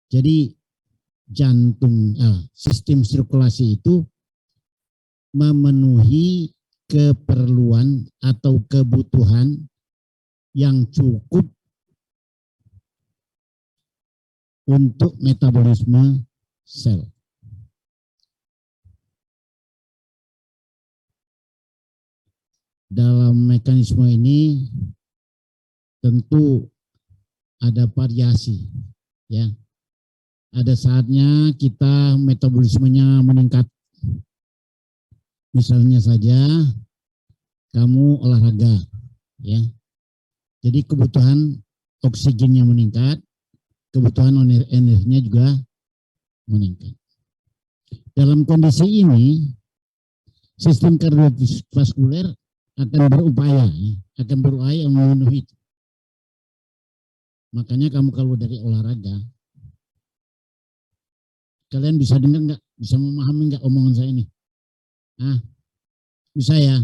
Jadi sistem sirkulasi itu memenuhi keperluan atau kebutuhan yang cukup untuk metabolisme sel. Dalam mekanisme ini tentu ada variasi, ya. Ada saatnya kita metabolismenya meningkat. Misalnya saja kamu olahraga, ya. Jadi kebutuhan oksigennya meningkat, kebutuhan energinya juga meningkat. Dalam kondisi ini, sistem kardiovaskuler akan berupaya memenuhi itu. Makanya kamu kalau dari olahraga, kalian bisa dengar nggak? Bisa memahami nggak omongan saya ini? Bisa ya?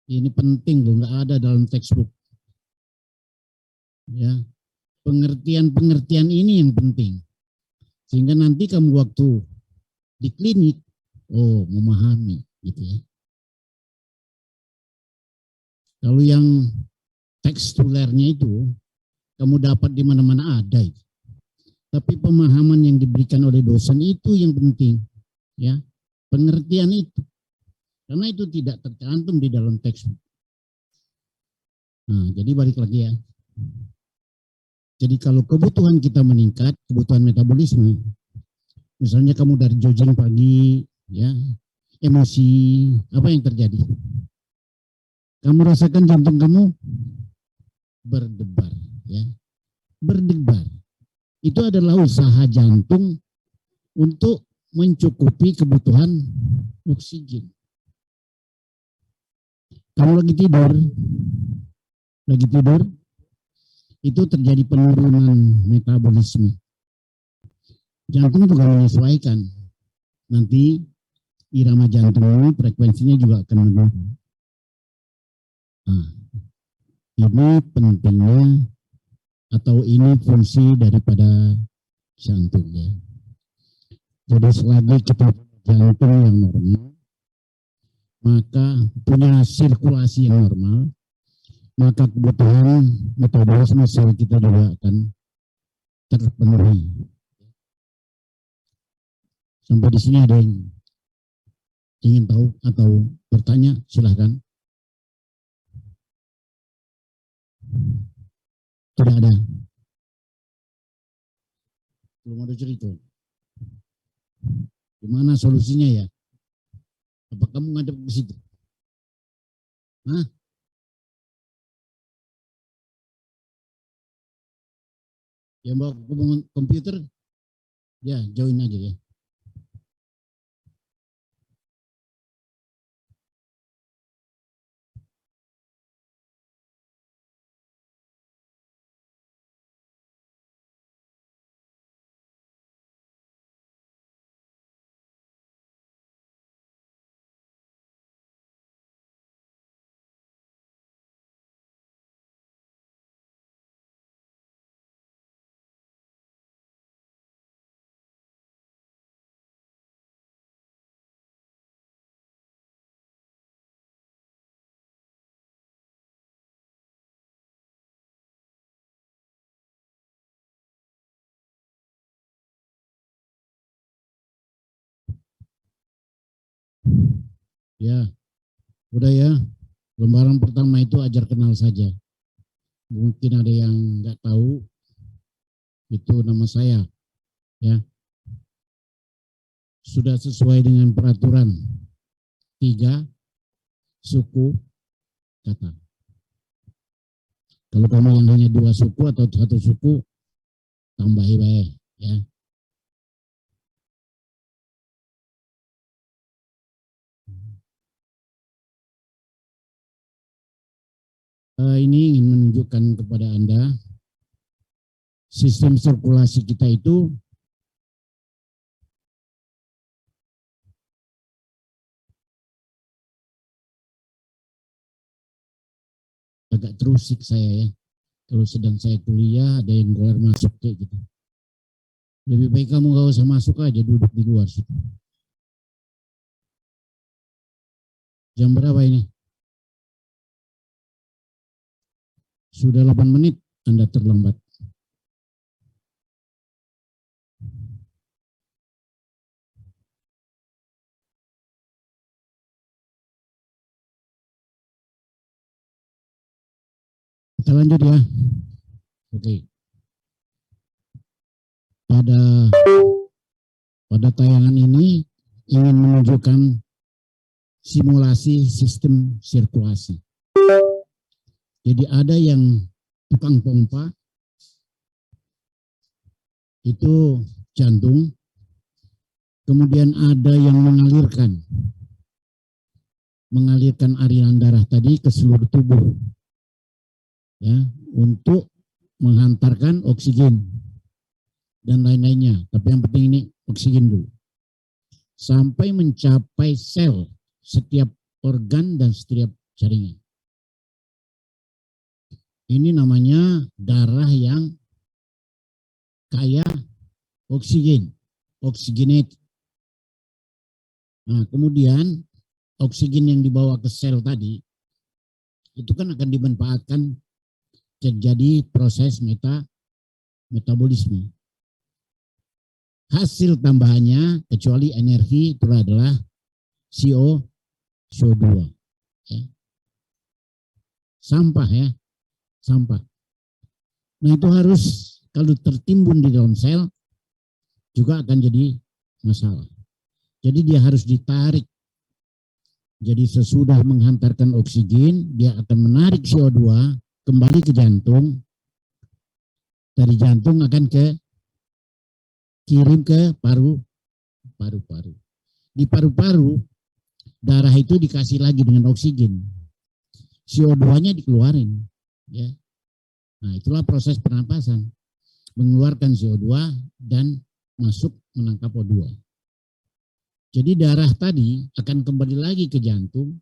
Ini penting loh, nggak ada dalam textbook. Ya, pengertian ini yang penting. Sehingga nanti kamu waktu di klinik, memahami gitu ya. Kalau yang tekstulernya itu kamu dapat di mana-mana ada itu. Tapi pemahaman yang diberikan oleh dosen itu yang penting, ya. Pengertian itu. Karena itu tidak tercantum di dalam teks. Nah, jadi balik lagi ya. Jadi kalau kebutuhan kita meningkat, kebutuhan metabolisme, misalnya kamu dari jogging pagi, ya, emosi, apa yang terjadi? Kamu rasakan jantung kamu berdebar, ya, berdebar. Itu adalah usaha jantung untuk mencukupi kebutuhan oksigen. Kalau lagi tidur, itu terjadi penurunan metabolisme. Jantung juga menyesuaikan. Nanti irama jantung, frekuensinya juga akan menurun. Nah, ini pentingnya atau ini fungsi daripada jantung ya. Jadi selagi kita jantung yang normal, maka punya sirkulasi yang normal, maka kebutuhan metabolisme sel kita juga akan terpenuhi. Sampai di sini ada yang ingin tahu atau bertanya, silahkan. Tidak ada. Belum ada cerita. Gimana solusinya ya? Apa kamu ngadep ke situ? Hah? Yang bawa komputer? Ya, join aja ya. Ya, udah ya. Lembaran pertama itu ajar kenal saja. Mungkin ada yang nggak tahu, itu nama saya. Ya, sudah sesuai dengan peraturan 3 suku kata. Kalau kamu yang hanya 2 suku atau 1 suku, tambahi baik ya. Ini ingin menunjukkan kepada Anda sistem sirkulasi kita itu agak terusik saya ya. Kalau sedang saya kuliah ada yang keluar masuk kayak gitu. Lebih baik kamu gak usah masuk aja, duduk di luar situ. Jam berapa ini? Sudah 8 menit Anda terlambat. Kita lanjut ya. Oke. Pada tayangan ini ingin menunjukkan simulasi sistem sirkulasi. Jadi ada yang tukang pompa, itu jantung, kemudian ada yang mengalirkan aliran darah tadi ke seluruh tubuh, ya, untuk menghantarkan oksigen dan lain-lainnya. Tapi yang penting ini oksigen dulu, sampai mencapai sel setiap organ dan setiap jaringan. Ini namanya darah yang kaya oksigen, oksigenated. Nah, kemudian oksigen yang dibawa ke sel tadi itu kan akan dimanfaatkan terjadi proses metabolisme. Hasil tambahannya kecuali energi itu adalah CO2. Ya. Sampah ya, sampah. Nah itu harus kalau tertimbun di dalam sel juga akan jadi masalah. Jadi dia harus ditarik. Jadi sesudah menghantarkan oksigen, dia akan menarik CO2 kembali ke jantung. Dari jantung akan kirim ke paru-paru. Di paru-paru, darah itu dikasih lagi dengan oksigen. CO2-nya dikeluarin. Ya. Nah itulah proses pernapasan. Mengeluarkan CO2 dan masuk menangkap O2. Jadi darah tadi akan kembali lagi ke jantung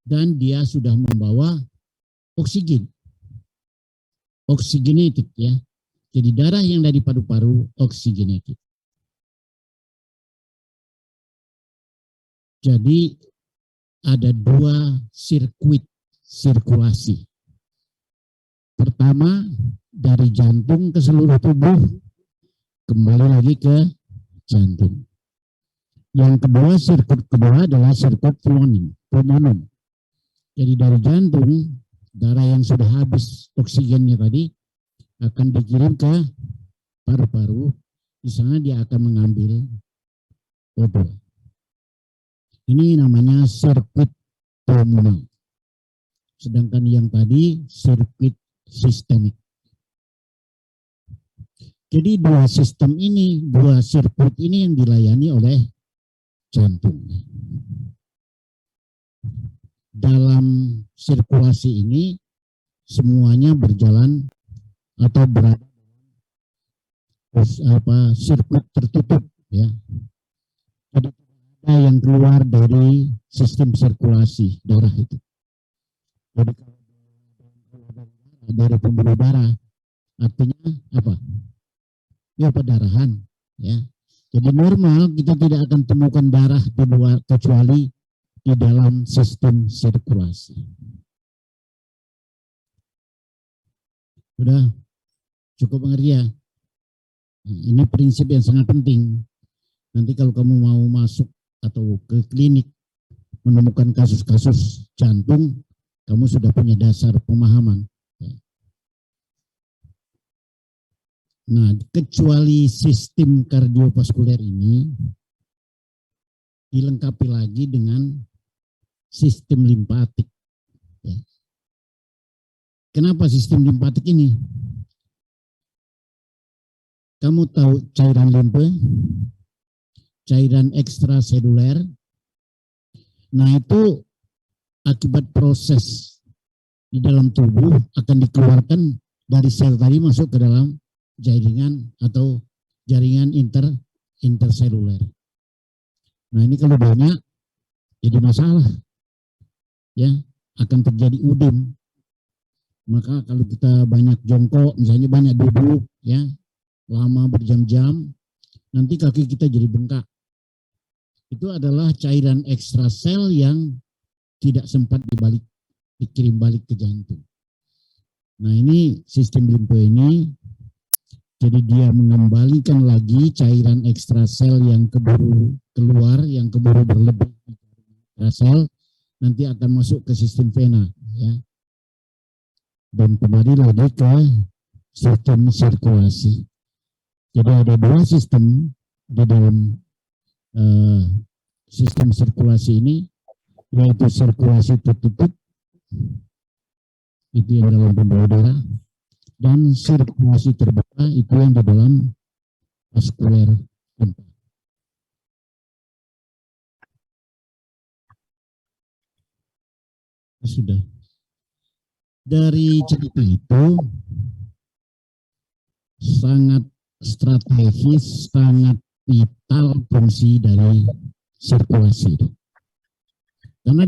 dan dia sudah membawa oksigen. Oksigenated ya. Jadi darah yang dari paru-paru oksigenated. Jadi ada dua sirkuit sirkulasi. Pertama dari jantung ke seluruh tubuh, kembali lagi ke jantung. Yang kedua, sirkuit kedua adalah sirkuit pulmonem. Jadi dari jantung, darah yang sudah habis oksigennya tadi akan dikirim ke paru-paru. Di sana dia akan mengambil O2. Ini namanya sirkuit pulmoner. Sedangkan yang tadi sirkuit sistemik. Jadi dua sistem ini, dua sirkuit ini yang dilayani oleh jantung. Dalam sirkulasi ini semuanya berjalan atau berada sirkuit tertutup ya. Jadi ada yang keluar dari sistem sirkulasi darah itu. Jadi dari pembuluh darah artinya apa? Ya perdarahan ya. Jadi normal kita tidak akan temukan darah di luar kecuali di dalam sistem sirkulasi. Sudah cukup mengerti ya? Nah, ini prinsip yang sangat penting. Nanti kalau kamu mau masuk atau ke klinik menemukan kasus-kasus jantung, kamu sudah punya dasar pemahaman. Nah, kecuali sistem kardiovaskuler ini dilengkapi lagi dengan sistem limpatik. Ya. Kenapa sistem limpatik ini? Kamu tahu cairan limpa, cairan ekstraseluler. Nah, itu akibat proses di dalam tubuh akan dikeluarkan dari sel tadi masuk ke dalam jaringan atau jaringan interseluler. Nah ini kalau banyak jadi masalah, ya akan terjadi udem. Maka kalau kita banyak jongkok, misalnya banyak duduk, ya lama berjam-jam, nanti kaki kita jadi bengkak. Itu adalah cairan ekstrasel yang tidak sempat dikirim balik ke jantung. Nah ini sistem limfe ini, jadi dia mengembalikan lagi cairan ekstrasel yang keburu keluar, yang keburu berlebih ekstrasel, nanti akan masuk ke sistem vena, ya. Dan kembali lagi ke sistem sirkulasi. Jadi ada dua sistem di dalam sistem sirkulasi ini, yaitu sirkulasi tertutup, itu yang dalam pembuluh darah, dan sirkulasi terbuka, itu yang di dalam vaskuler limpa. Sudah. Dari cerita itu sangat strategis, sangat vital fungsi dari sirkulasi itu. Karena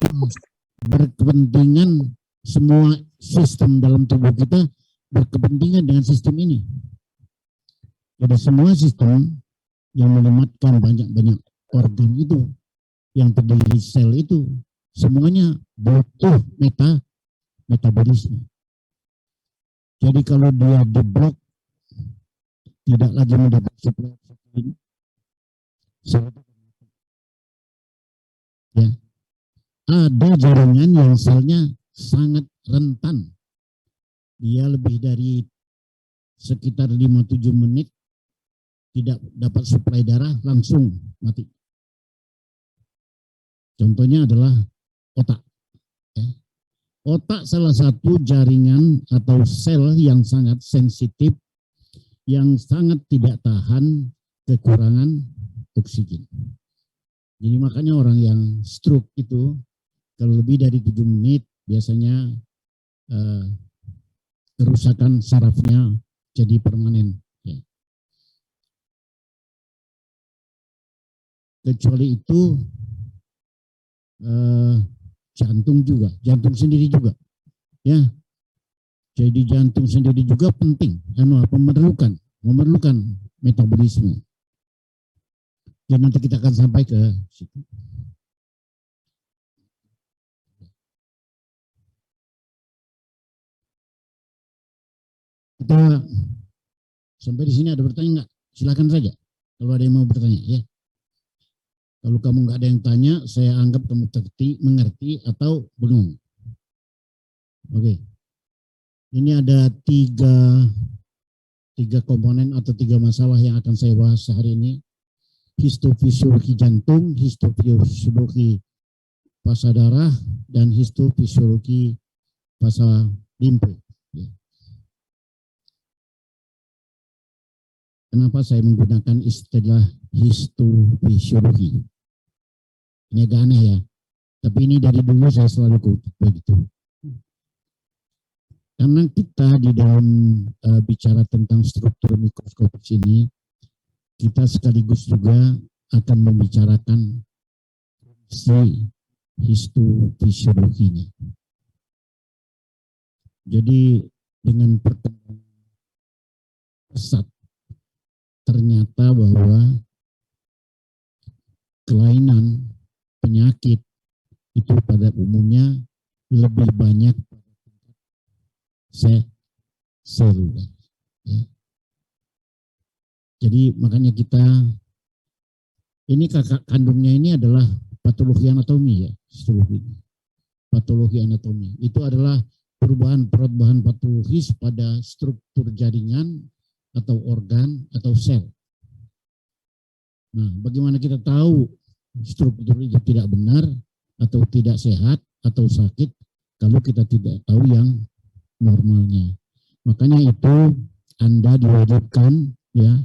berkepentingan, semua sistem dalam tubuh kita berkepentingan dengan sistem ini. Jadi semua sistem yang melibatkan banyak-banyak organ itu, yang terdiri sel itu, semuanya butuh metabolisme. Jadi kalau dia diblok, tidak lagi mendapat suplai oksigen, ya, ada jaringan yang selnya sangat rentan. Dia lebih dari sekitar 5-7 menit tidak dapat suplai darah, langsung mati. Contohnya adalah otak. Ya. Otak salah satu jaringan atau sel yang sangat sensitif, yang sangat tidak tahan kekurangan oksigen. Jadi makanya orang yang stroke itu kalau lebih dari 7 menit biasanya kerusakan sarafnya jadi permanen. Ya. Kecuali itu jantung juga, jantung sendiri juga. Ya. Jadi jantung sendiri juga penting, memerlukan metabolisme. Dan nanti kita akan sampai ke situ. Kita sampai di sini ada bertanya nggak? Silakan saja. Kalau ada yang mau bertanya, ya. Kalau kamu nggak ada yang tanya, saya anggap kamu mengerti atau bengong. Oke. Ini ada tiga komponen atau 3 masalah yang akan saya bahas hari ini. Histofisiologi jantung, histofisiologi pasa darah, dan histofisiologi pasa limfe. Kenapa saya menggunakan istilah histofisiologi? Ini agak aneh ya, tapi ini dari dulu saya selalu begitu. Karena kita di dalam bicara tentang struktur mikroskopis ini, kita sekaligus juga akan membicarakan fungsi histofisiologinya. Jadi dengan perkembangan pesat, ternyata bahwa kelainan penyakit itu pada umumnya lebih banyak seluler. Ya. Jadi makanya kita, ini kakak kandungnya ini adalah patologi anatomi ya, patologi anatomi. Itu adalah perubahan patologis pada struktur jaringan atau organ atau sel. Nah, bagaimana kita tahu struktur itu tidak benar atau tidak sehat atau sakit kalau kita tidak tahu yang normalnya. Makanya itu Anda diwajibkan ya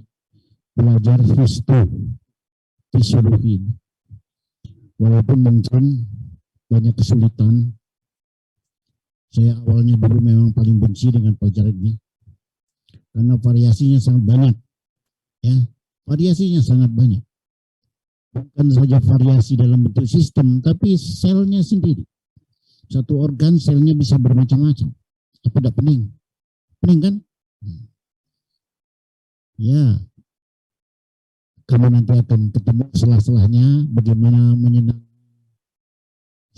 belajar histofisiologi. Walaupun mungkin banyak kesulitan. Saya awalnya dulu memang paling benci dengan pelajaran ini karena variasinya sangat banyak. Ya, variasinya sangat banyak. Bukan saja variasi dalam bentuk sistem, tapi selnya sendiri. Satu organ selnya bisa bermacam-macam. Apa tidak pening? Pening kan? Ya, kamu nanti akan ketemu selah-selahnya bagaimana menyenangkan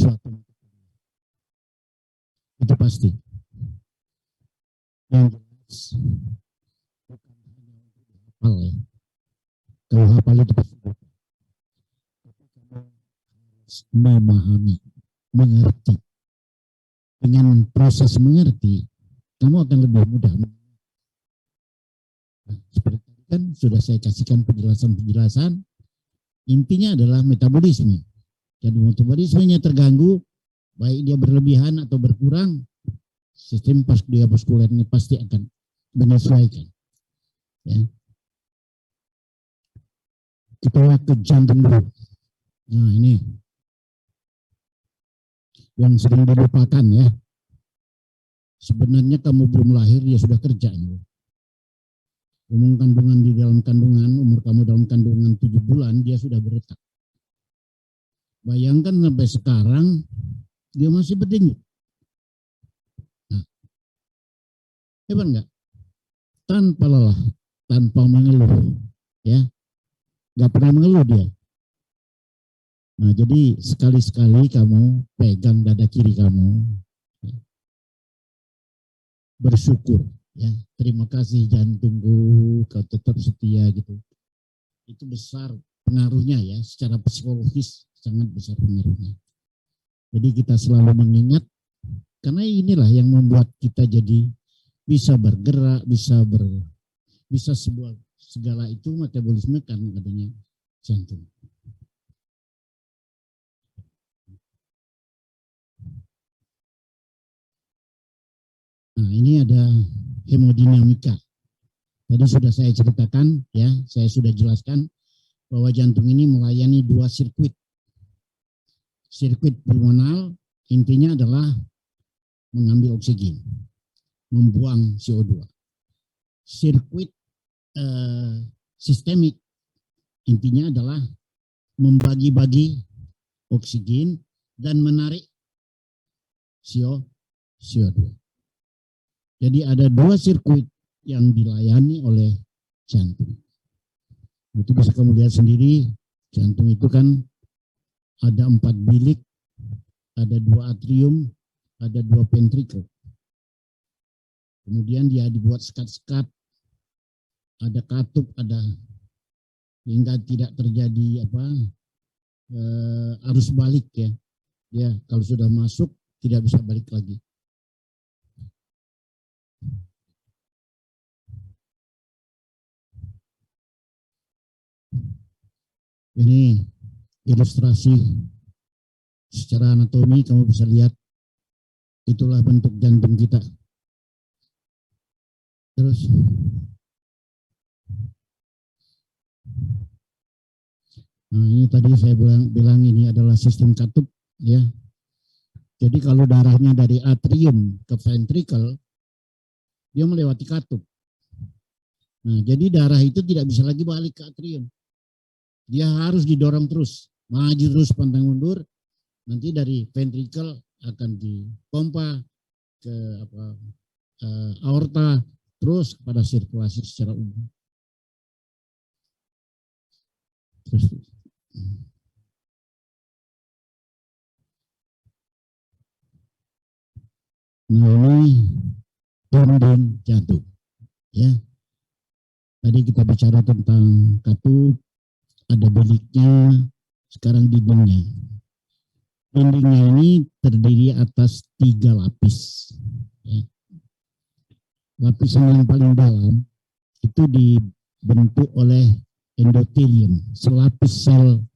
suatu, itu pasti. Yang jelas bukan hanya untuk hafal ya. Kalau hafal itu pasti bukan. Tapi kamu harus memahami, mengerti. Dengan proses mengerti, kamu akan lebih mudah. Nah, seperti tadi kan sudah saya kasihkan penjelasan-penjelasan. Intinya adalah metabolisme. Jadi metabolismenya terganggu, baik dia berlebihan atau berkurang, sistem kardiovaskuler ini pasti akan menyesuaikan. Ya. Kita ke jantung dulu. Nah ini yang sering dilupakan ya. Sebenarnya kamu belum lahir, dia sudah kerja. Umur kandungan di dalam kandungan, umur kamu dalam kandungan 7 bulan, dia sudah berdetak. Bayangkan sampai sekarang, dia masih berdenyut. Nah, hebat nggak? Tanpa lelah, tanpa mengeluh. Ya, nggak pernah mengeluh dia. Nah, jadi sekali-sekali kamu pegang dada kiri kamu, bersyukur, ya. Terima kasih jantungku, kau tetap setia gitu. Itu besar pengaruhnya ya, secara psikologis sangat besar pengaruhnya. Jadi kita selalu mengingat, karena inilah yang membuat kita jadi bisa bergerak, bisa sebuah segala itu metabolisme karena adanya jantung. Nah, ini ada hemodinamika. Tadi sudah saya ceritakan, ya, saya sudah jelaskan bahwa jantung ini melayani 2 sirkuit. Sirkuit pulmonal intinya adalah mengambil oksigen, membuang CO2. Sirkuit sistemik intinya adalah membagi-bagi oksigen dan menarik CO2. Jadi ada 2 sirkuit yang dilayani oleh jantung. Itu bisa kamu lihat sendiri, jantung itu kan ada 4 bilik, ada 2 atrium, ada 2 ventricle. Kemudian dia dibuat sekat-sekat, ada katup, ada hingga tidak terjadi arus balik ya. Ya, kalau sudah masuk tidak bisa balik lagi. Ini ilustrasi secara anatomi, kamu bisa lihat itulah bentuk jantung kita. Terus nah, ini tadi saya bilang ini adalah sistem katup ya. Jadi kalau darahnya dari atrium ke ventricle, dia melewati katup. Nah, jadi darah itu tidak bisa lagi balik ke atrium. Dia harus didorong terus, maju terus pantang mundur. Nanti dari ventricle akan dipompa ke aorta, terus kepada sirkulasi secara umum. Terus. Nah ini dinding jantung. Ya, tadi kita bicara tentang katup, ada biliknya, sekarang dindingnya. Dindingnya ini terdiri atas 3 lapis. Ya. Lapisan yang paling dalam itu dibentuk oleh endotelium, selapis sel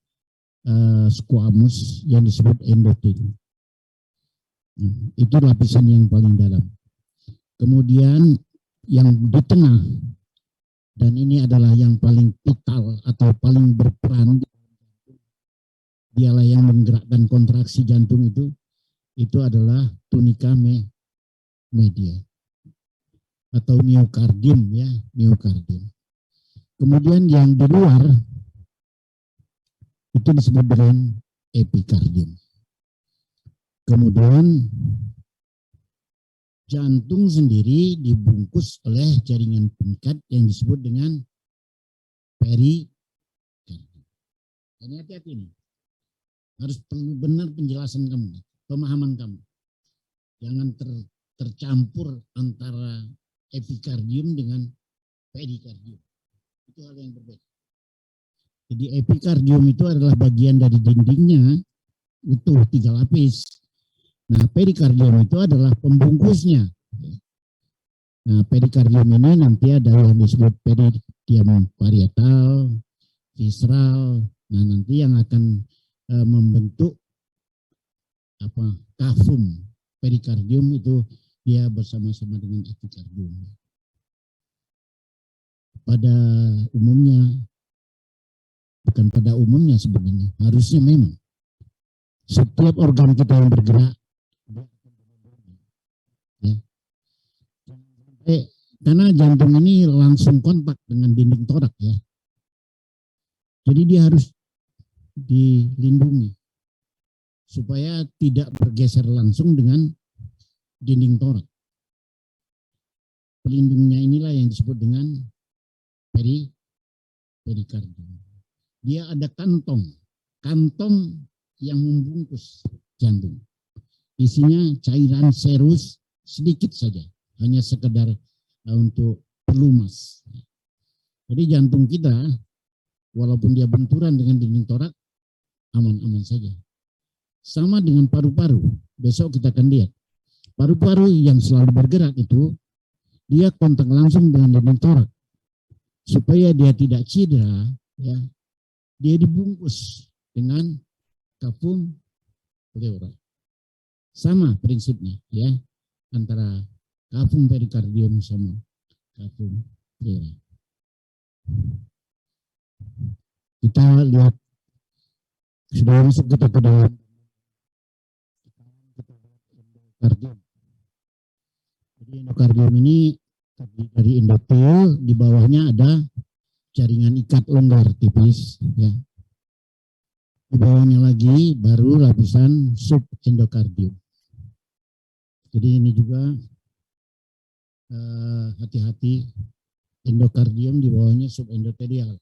squamous yang disebut endotelium. Nah, itu lapisan yang paling dalam. Kemudian yang di tengah, dan ini adalah yang paling vital atau paling berperan, dialah yang menggerakkan kontraksi jantung itu adalah tunica media atau miokardium ya, miokardium. Kemudian yang di luar itu disebut dengan epikardium. Kemudian jantung sendiri dibungkus oleh jaringan pengikat yang disebut dengan perikardium. Ini hati-hati nih. Harus perlu benar penjelasan kamu, pemahaman kamu. Jangan tercampur antara epikardium dengan perikardium. Itu hal yang berbeda. Jadi epikardium itu adalah bagian dari dindingnya utuh 3 lapis. Nah, perikardium itu adalah pembungkusnya. Nah, perikardium ini nanti ada yang disebut peridium parietal, visceral. Nah, nanti yang akan membentuk kafum perikardium itu dia bersama-sama dengan epikardium. Pada umumnya, bukan pada umumnya sebenarnya, harusnya memang setiap organ kita yang bergerak, ya, karena jantung ini langsung kontak dengan dinding torak, ya. Jadi dia harus dilindungi supaya tidak bergeser langsung dengan dinding torak. Pelindungnya inilah yang disebut dengan perikardium. Dia ada kantong yang membungkus jantung. Isinya cairan serus sedikit saja, hanya sekedar untuk pelumas. Jadi jantung kita, walaupun dia benturan dengan dinding torak, aman-aman saja. Sama dengan paru-paru. Besok kita akan lihat. Paru-paru yang selalu bergerak itu, dia kontak langsung dengan dinding torak. Supaya dia tidak cedera, ya, dia dibungkus dengan kafum pleura. Sama prinsipnya, ya, antara kafum perikardium sama kafum pleura. Kita lihat sudah masuk kita ke dalam endokardium. Jadi endokardium ini terdiri dari endotel, di bawahnya ada jaringan ikat longgar tipis, ya. Di bawahnya lagi baru lapisan subendokardium. Jadi ini juga hati-hati, endokardium di bawahnya subendotelial.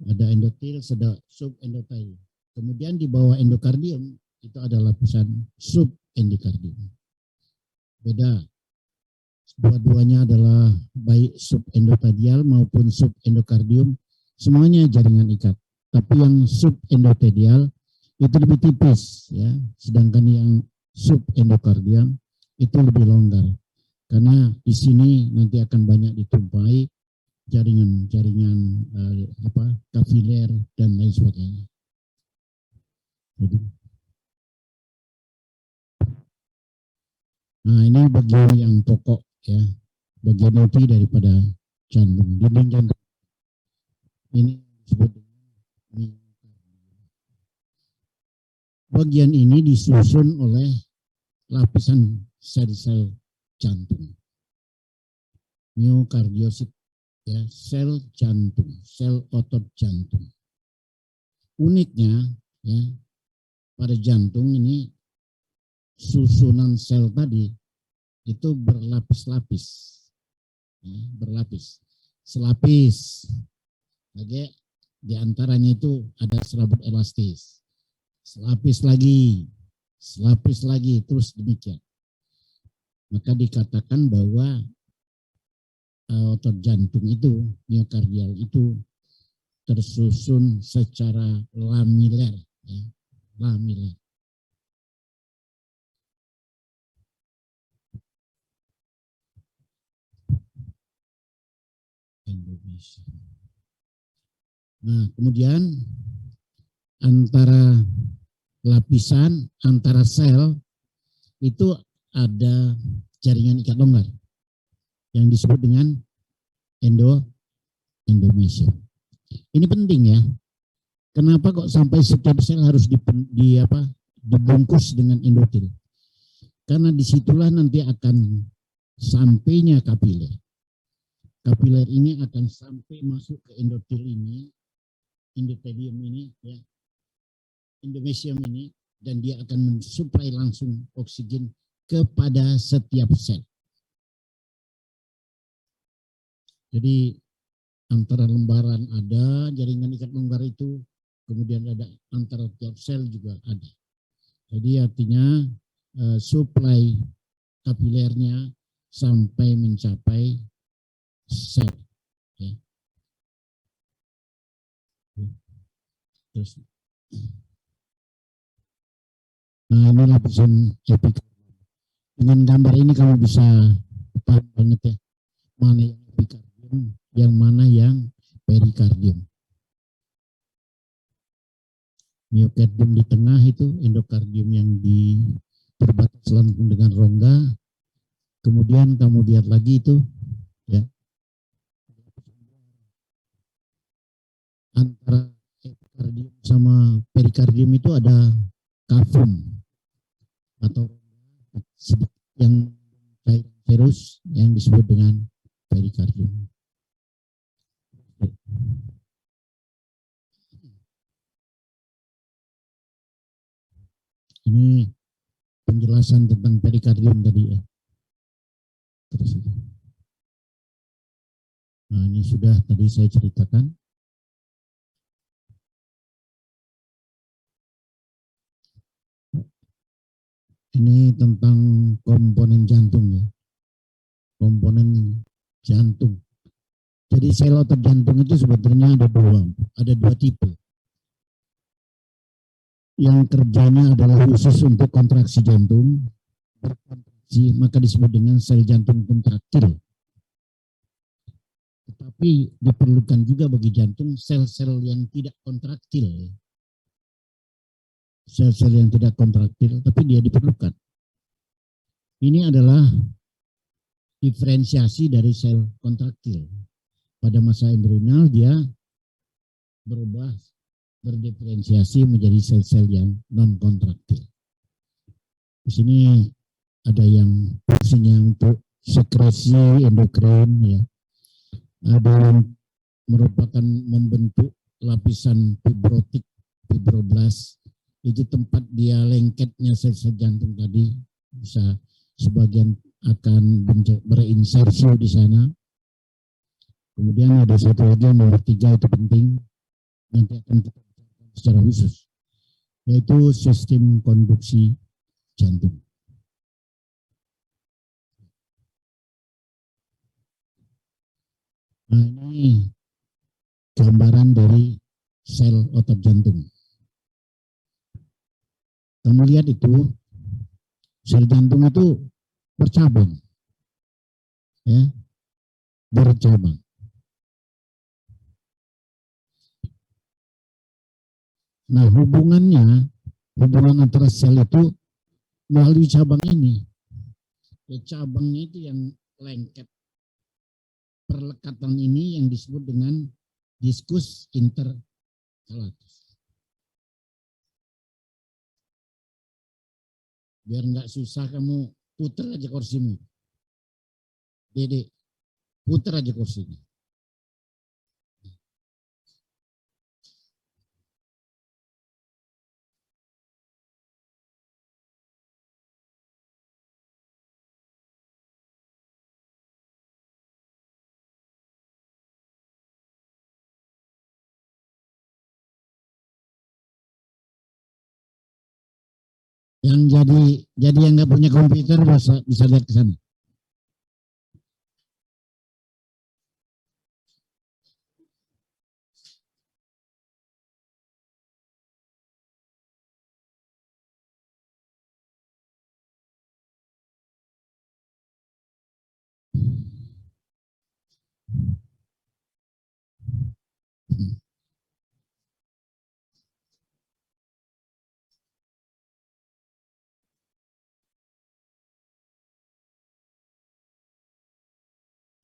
Ada endotel, ada subendotel. Kemudian di bawah endokardium itu ada lapisan subendokardium. Beda. Dua-duanya adalah baik subendotelial maupun subendokardium, semuanya jaringan ikat. Tapi yang subendotelial itu lebih tipis, ya. Sedangkan yang subendokardium itu lebih longgar. Karena di sini nanti akan banyak ditumpai jaringan-jaringan kapiler dan lain sebagainya. Jadi, nah ini bagian yang pokok, ya, bagian inti daripada jantung, dinding jantung. Ini disebut bagian ini disusun oleh lapisan sel-sel jantung. Miokardiosit, ya, sel jantung, sel otot jantung. Uniknya, ya, pada jantung ini susunan sel tadi itu berlapis-lapis, ya, berlapis, selapis. Lagi di antaranya itu ada serabut elastis, selapis lagi, terus demikian. Maka dikatakan bahwa otot jantung itu, miokardial itu tersusun secara lamiler, ya, lamiler. Nah, kemudian antara lapisan, antara sel itu ada jaringan ikat longgar yang disebut dengan endomesium. Ini penting, ya. Kenapa kok sampai setiap sel harus dibungkus dengan endotel? Karena disitulah nanti akan sampainya kapiler. Kapiler ini akan sampai masuk ke endotel ini, endotelium ini, ya, endomesium ini, dan dia akan mensuplai langsung oksigen kepada setiap sel. Jadi antara lembaran ada, jaringan ikat longgar itu, kemudian ada antara tiap sel juga ada. Jadi artinya supply kapilernya sampai mencapai sel. Ya. Terus, nah ini lapisan epikardium. Dengan gambar ini kamu bisa paham banget ya, mana yang epikardium, yang mana yang perikardium. Miokardium di tengah itu, endokardium yang di perbatasan langsung dengan rongga. Kemudian kamu lihat lagi itu, ya, antara epikardium sama perikardium itu ada kavum atau yang cairan serus yang disebut dengan perikardium. Ini penjelasan tentang perikardium tadi ya. Terus itu. Nah ini sudah tadi saya ceritakan. Ini tentang komponen jantung ya. Komponen jantung. Jadi sel otot jantung itu sebetulnya ada dua tipe. Yang kerjanya adalah khusus untuk kontraksi jantung, berkontraksi, maka disebut dengan sel jantung kontraktil. Tetapi diperlukan juga bagi jantung sel-sel yang tidak kontraktil. Sel-sel yang tidak kontraktil, tapi dia diperlukan. Ini adalah diferensiasi dari sel kontraktil. Pada masa embrional dia berubah, berdiferensiasi menjadi sel-sel yang non-kontraktil. Di sini ada yang fungsinya untuk sekresi endokrin, ya. Ada yang merupakan membentuk lapisan fibrotik, fibroblast. Itu tempat dia lengketnya sel-sel jantung tadi. Bisa sebagian akan berinsersi di sana. Kemudian ada satu lagi yang nomor 3 itu penting. Nanti akan kita bicarakan secara khusus, yaitu sistem konduksi jantung. Nah ini gambaran dari sel otot jantung. Kamu lihat itu, sel jantung itu bercabang, ya, bercabang. Nah hubungan antara sel itu melalui cabang ini. Ya, cabangnya itu yang lengket. Perlekatan ini yang disebut dengan diskus intercalatus. Biar nggak susah kamu putar aja kursimu. Dede, putar aja kursinya. Yang jadi yang nggak punya komputer bisa lihat ke sana.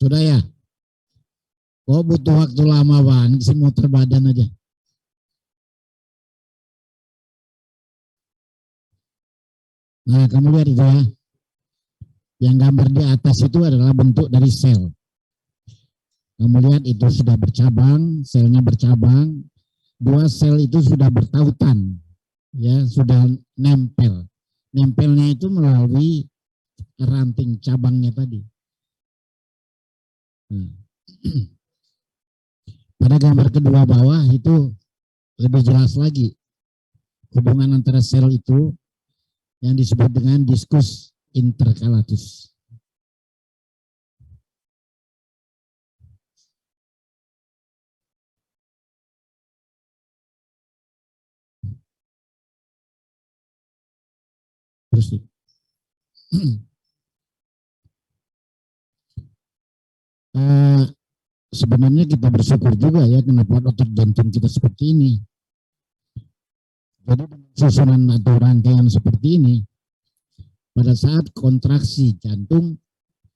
Sudah ya? Kok butuh waktu lama banget sih muter badan aja. Nah, kamu lihat itu ya. Yang gambar di atas itu adalah bentuk dari sel. Kamu lihat itu sudah bercabang, selnya bercabang. Dua sel itu sudah bertautan, ya, sudah nempel. Nempelnya itu melalui ranting cabangnya tadi. Pada gambar kedua bawah itu lebih jelas lagi hubungan antara sel itu yang disebut dengan diskus intercalatus. Terus sebenarnya kita bersyukur juga ya kenapa otot jantung kita seperti ini. Jadi susunan atau rangkaian seperti ini, pada saat kontraksi jantung,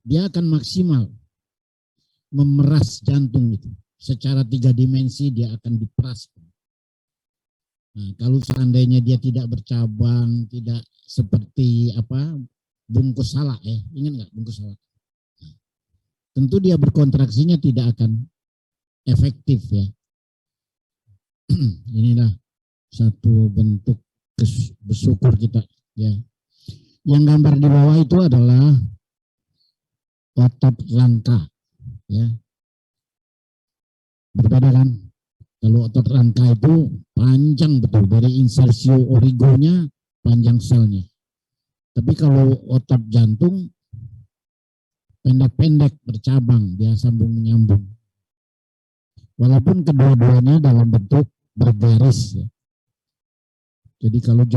dia akan maksimal memeras jantung itu. Secara 3 dimensi dia akan diperas. Nah, kalau seandainya dia tidak bercabang, tidak seperti bungkus salak ya, ingat nggak bungkus salak? Nah, tentu dia berkontraksinya tidak akan efektif ya. Inilah satu bentuk bersyukur kita ya. Yang gambar di bawah itu adalah otot rangka ya. Berbeda kan? Kalau otot rangka itu panjang betul dari insersio origonya panjang selnya. Tapi kalau otot jantung pendek-pendek bercabang, dia sambung menyambung. Walaupun kedua-duanya dalam bentuk bergaris ya. Jadi kalau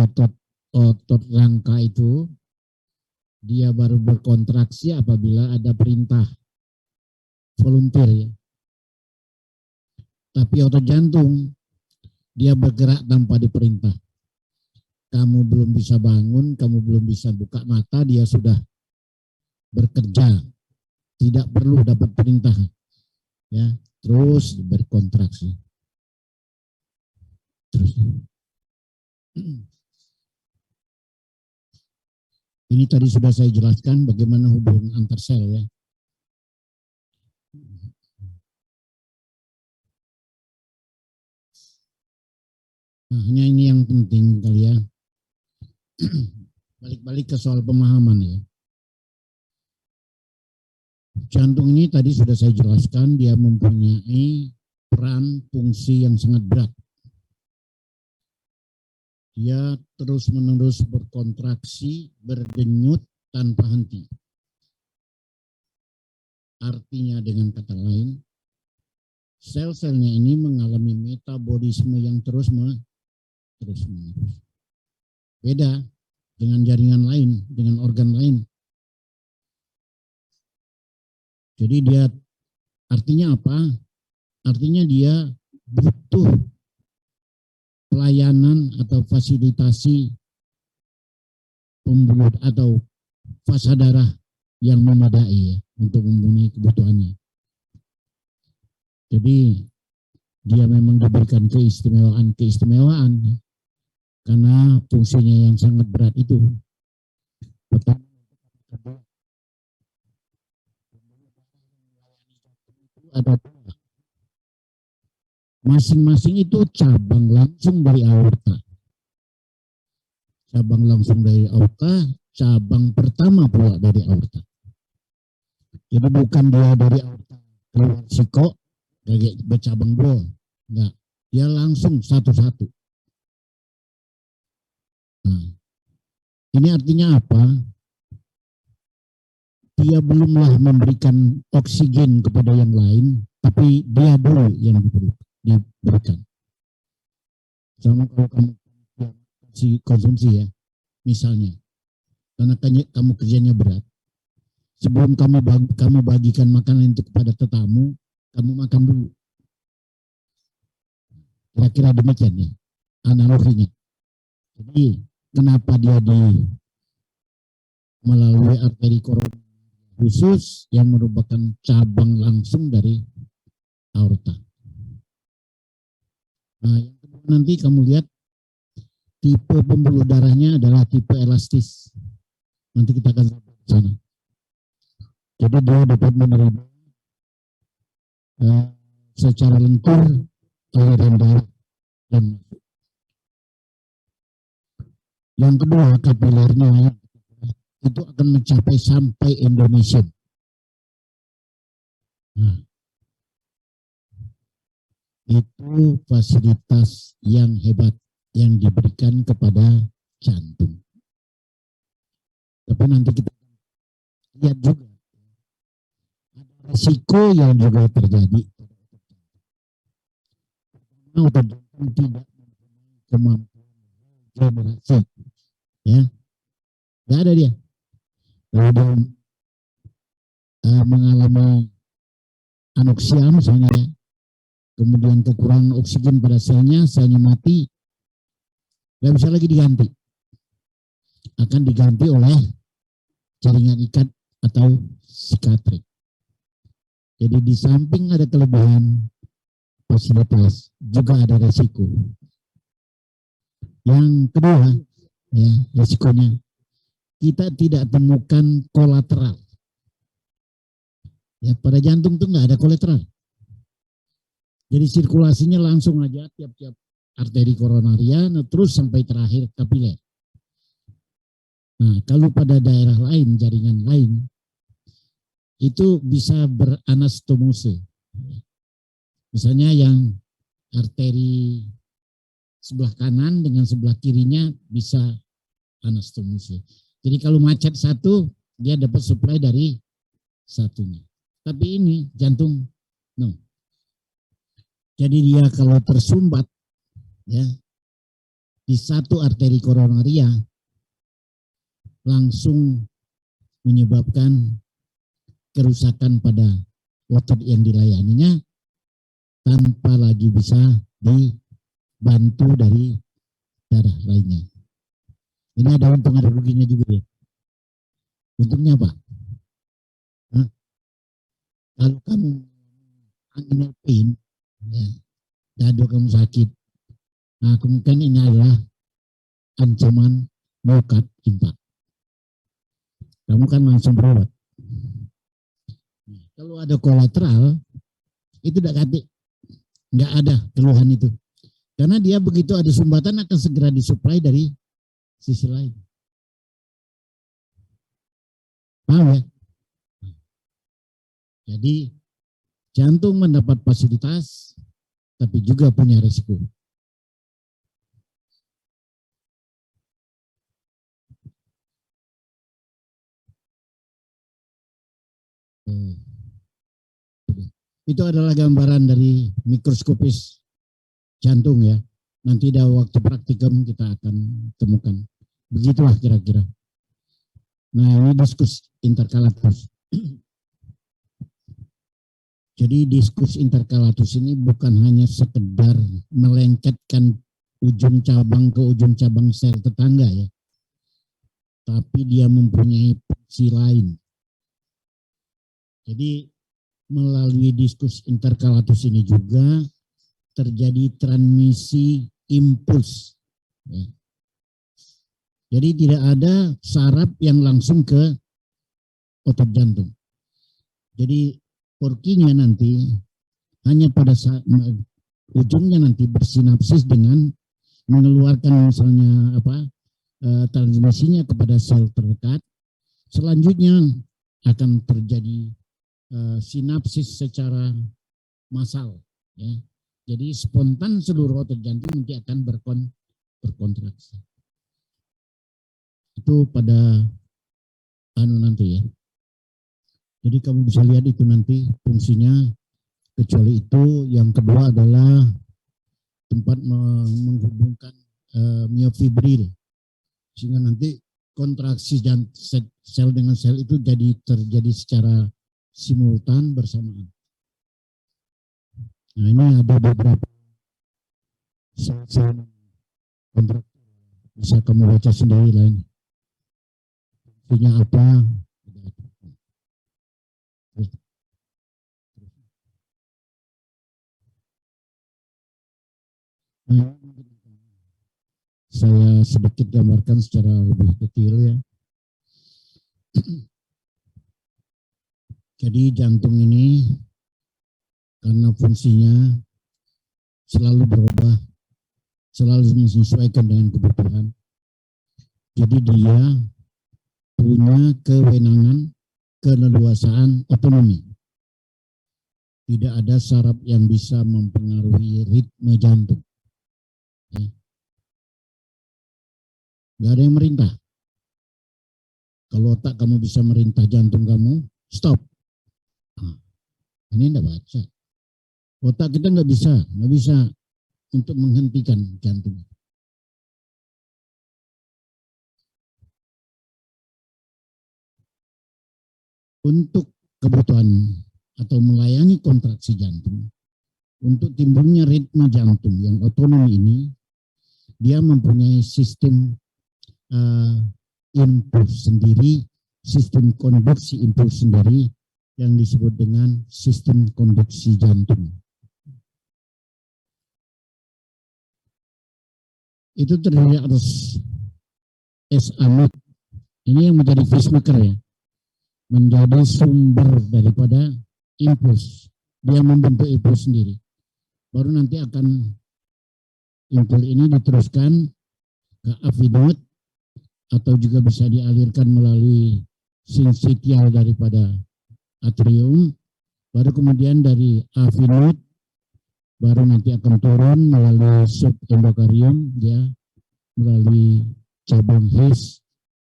otot rangka itu dia baru berkontraksi apabila ada perintah volunteer ya. Tapi otot jantung dia bergerak tanpa diperintah. Kamu belum bisa bangun, kamu belum bisa buka mata, dia sudah bekerja. Tidak perlu dapat perintah. Ya, terus berkontraksi. Terus. Ini tadi sudah saya jelaskan bagaimana hubungan antar sel ya. Nah, hanya ini yang penting kali ya. Balik-balik ke soal pemahaman ya. Jantung ini tadi sudah saya jelaskan, dia mempunyai peran fungsi yang sangat berat. Dia terus-menerus berkontraksi, berdenyut tanpa henti. Artinya dengan kata lain, sel-selnya ini mengalami metabolisme yang terus-menerus. Beda dengan jaringan lain, dengan organ lain. Jadi dia artinya apa? Artinya dia butuh pelayanan atau fasilitasi pembuluh atau fasa darah yang memadai ya, untuk memenuhi kebutuhannya. Jadi dia memang diberikan keistimewaan ya, karena fungsinya yang sangat berat itu. Pertama, ada masing-masing itu cabang langsung dari aorta. Cabang langsung dari aorta, cabang pertama pula dari aorta. Jadi bukan dia dari aorta keluar siko, kayak bercabang dua. Enggak, dia langsung satu-satu. Nah, ini artinya apa? Dia belumlah memberikan oksigen kepada yang lain, tapi dia dulu yang diberikan. Sama kalau kamu konsumsi ya, misalnya, karena kamu kerjanya berat, sebelum kamu bagikan makanan itu kepada tetamu, kamu makan dulu. Kira-kira demikian ya, analoginya. Jadi kenapa dia melalui arteri koroner khusus yang merupakan cabang langsung dari aorta. Nah, yang kedua nanti kamu lihat tipe pembuluh darahnya adalah tipe elastis. Nanti kita akan sampai ke sana. Jadi dia dapat menerima secara lentur aliran darah dan yang kedua kapilernya itu akan mencapai sampai Indonesia. Nah, itu fasilitas yang hebat yang diberikan kepada jantung. Tapi nanti kita lihat juga ada risiko yang juga terjadi. Otot jantung tidak mempunyai kemampuan regenerasi, ya, nggak ada dia. Kalau dia mengalami anoksia misalnya, ya, kemudian kekurangan oksigen pada selnya mati, nggak bisa lagi diganti, akan diganti oleh jaringan ikat atau psikiatrik. Jadi di samping ada kelebihan fasilitas, juga ada resiko. Yang kedua, ya, resikonya kita tidak temukan kolateral. Ya, pada jantung tuh nggak ada kolateral. Jadi sirkulasinya langsung aja tiap-tiap arteri koronaria, terus sampai terakhir kapiler. Nah, kalau pada daerah lain, jaringan lain, itu bisa beranastomose. Misalnya yang arteri sebelah kanan dengan sebelah kirinya bisa anastomose. Jadi kalau macet satu, dia dapat supply dari satunya. Tapi ini jantung, no. Jadi dia kalau tersumbat, ya, di satu arteri koronaria, langsung menyebabkan kerusakan pada otot yang dilayaninya tanpa lagi bisa dibantu dari darah lainnya. Ini ada untung ada ruginya juga ya. Untungnya apa? Hah? Kalau kamu angina pain, ya, dada kamu sakit, nah kemungkinan ini adalah ancaman myocardial infarct. Kamu kan langsung berobat. Nah, kalau ada kolateral, itu nggak ada keluhan itu. Karena dia begitu ada sumbatan akan segera disuplai dari sisi lain. Paham ya? Jadi jantung mendapat fasilitas, tapi juga punya risiko. Itu adalah gambaran dari mikroskopis jantung ya. Nanti pada waktu praktikum kita akan temukan. Begitulah kira-kira. Nah, ini diskus interkalatus. Jadi diskus interkalatus ini bukan hanya sekedar melengketkan ujung cabang ke ujung cabang sel tetangga ya. Tapi dia mempunyai fungsi lain. Jadi melalui diskus interkalatus ini juga terjadi transmisi impuls. Ya. Jadi tidak ada saraf yang langsung ke otot jantung. Jadi porkinya nanti hanya pada saat ujungnya nanti bersinapsis dengan mengeluarkan misalnya transmisinya kepada sel terdekat. Selanjutnya akan terjadi sinapsis secara massal, ya. Jadi spontan seluruh otot jantung nanti akan berkontraksi. Itu pada nanti ya. Jadi kamu bisa lihat itu nanti fungsinya. Kecuali itu, yang kedua adalah tempat menghubungkan miofibril, sehingga nanti kontraksi sel dengan sel itu terjadi secara simultan bersamaan. Nah, ini ada beberapa sel kontrak, bisa kamu baca sendiri lain. Fungsinya apa? Nah, saya sedikit gambarkan secara lebih detail ya. Jadi jantung ini karena fungsinya selalu berubah, selalu menyesuaikan dengan kebutuhan. Jadi dia punya kewenangan, keleluasaan, otonomi. tidak ada saraf yang bisa mempengaruhi ritme jantung. Ya. Gak ada yang merintah. Kalau otak kamu bisa merintah jantung kamu, stop. Nah, ini enggak baca. Otak kita nggak bisa untuk menghentikan jantung. Untuk kebutuhan atau melayani kontraksi jantung, untuk timbulnya ritme jantung yang otonom ini, dia mempunyai sistem impuls sendiri, sistem konduksi impuls sendiri yang disebut dengan sistem konduksi jantung. Itu terdiri atas S-anod. Ini yang menjadi pacemaker ya, menjadi sumber daripada impuls. Dia membentuk impuls sendiri. Baru nanti akan impuls ini diteruskan ke avinod atau juga bisa dialirkan melalui sinsitial daripada atrium. Baru kemudian dari avinod baru nanti akan turun melalui subendokarium, dia melalui cabang His,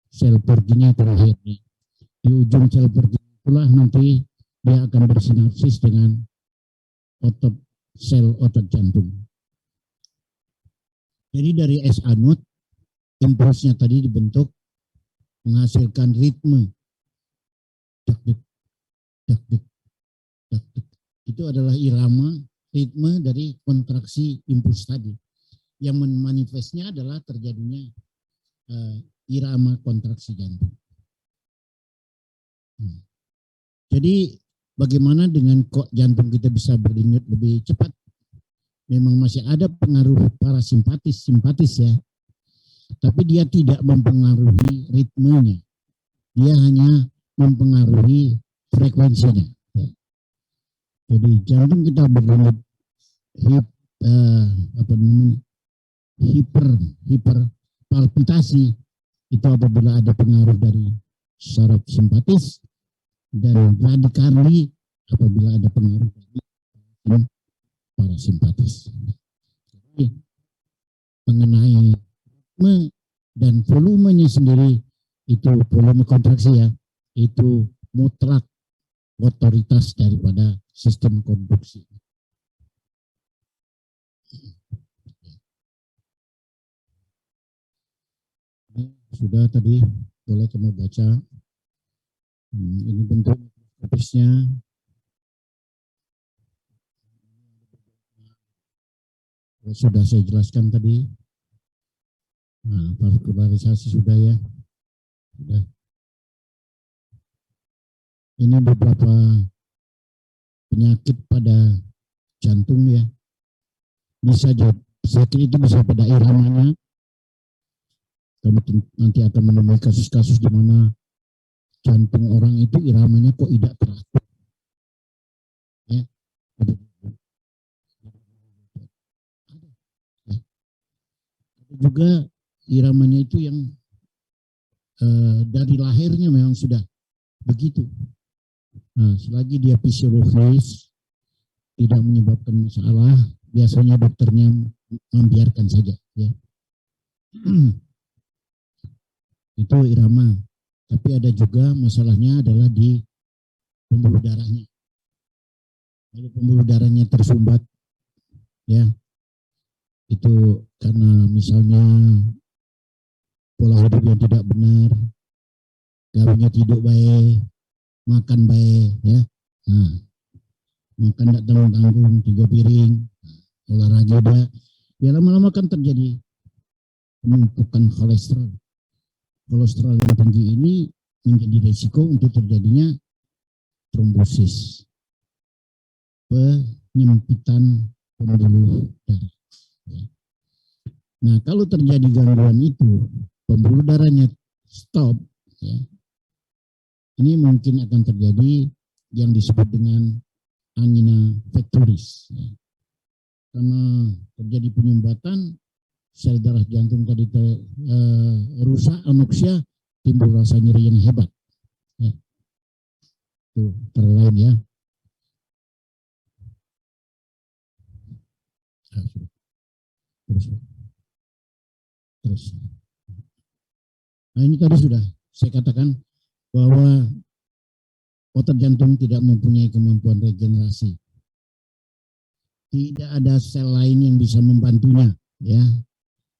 sel Purkinje terakhir. Di ujung sel Purkinje itulah nanti dia akan bersinapsis dengan otot sel otot jantung. Jadi dari S-anod, impulsnya tadi dibentuk menghasilkan ritme. Dak-dik, dak-dik, dak-dik. Itu adalah irama ritme dari kontraksi impuls tadi. Yang manifestnya adalah terjadinya irama kontraksi jantung. Jadi bagaimana dengan kok jantung kita bisa berdenyut lebih cepat? Memang masih ada pengaruh parasimpatis, simpatis ya. Tapi dia tidak mempengaruhi ritmenya. Dia hanya mempengaruhi frekuensinya. Jadi jantung kita berdenyut hiperpalpitasi itu apabila ada pengaruh dari saraf simpatis, dan bradikardi apabila ada pengaruh dari parasimpatis. Jadi mengenai ritme dan volumenya sendiri, itu volume kontraksi ya, itu mutlak otoritas daripada sistem konduksi. Ini sudah tadi, boleh kamu baca. Ini bentuk mikroskopisnya. Sudah saya jelaskan tadi. Nah, vaskularisasi sudah ya. Sudah. Ini beberapa penyakit pada jantung ya. Bisa sakit itu bisa pada iramanya. Kamu nanti akan menemui kasus-kasus di mana jantung orang itu iramanya kok tidak teratur. Ya. Ada juga iramanya itu yang dari lahirnya memang sudah begitu. Nah, selagi dia fisiologis, tidak menyebabkan masalah, biasanya dokternya membiarkan saja. Ya. Itu irama. Tapi ada juga masalahnya adalah di pembuluh darahnya. Kalau pembuluh darahnya tersumbat, ya, itu karena misalnya pola hidup yang tidak benar, garunya tidur baik, makan baik, ya. Nah, makan tidak tanggung-tanggung 3 piring, olahraga udah, ya lama-lama kan terjadi penumpukan kolesterol. Kolesterol yang tinggi ini menjadi risiko untuk terjadinya trombosis, penyempitan pembuluh darah. Ya. Nah, kalau terjadi gangguan itu, pembuluh darahnya stop, ya, ini mungkin akan terjadi yang disebut dengan angina pectoris. Ya. Karena terjadi penyumbatan, sel darah jantung tadi rusak, anoksia, timbul rasa nyeri yang hebat. Ya. Itu terlain ya. terus. Nah ini tadi sudah saya katakan bahwa otot jantung tidak mempunyai kemampuan regenerasi. Tidak ada sel lain yang bisa membantunya, ya.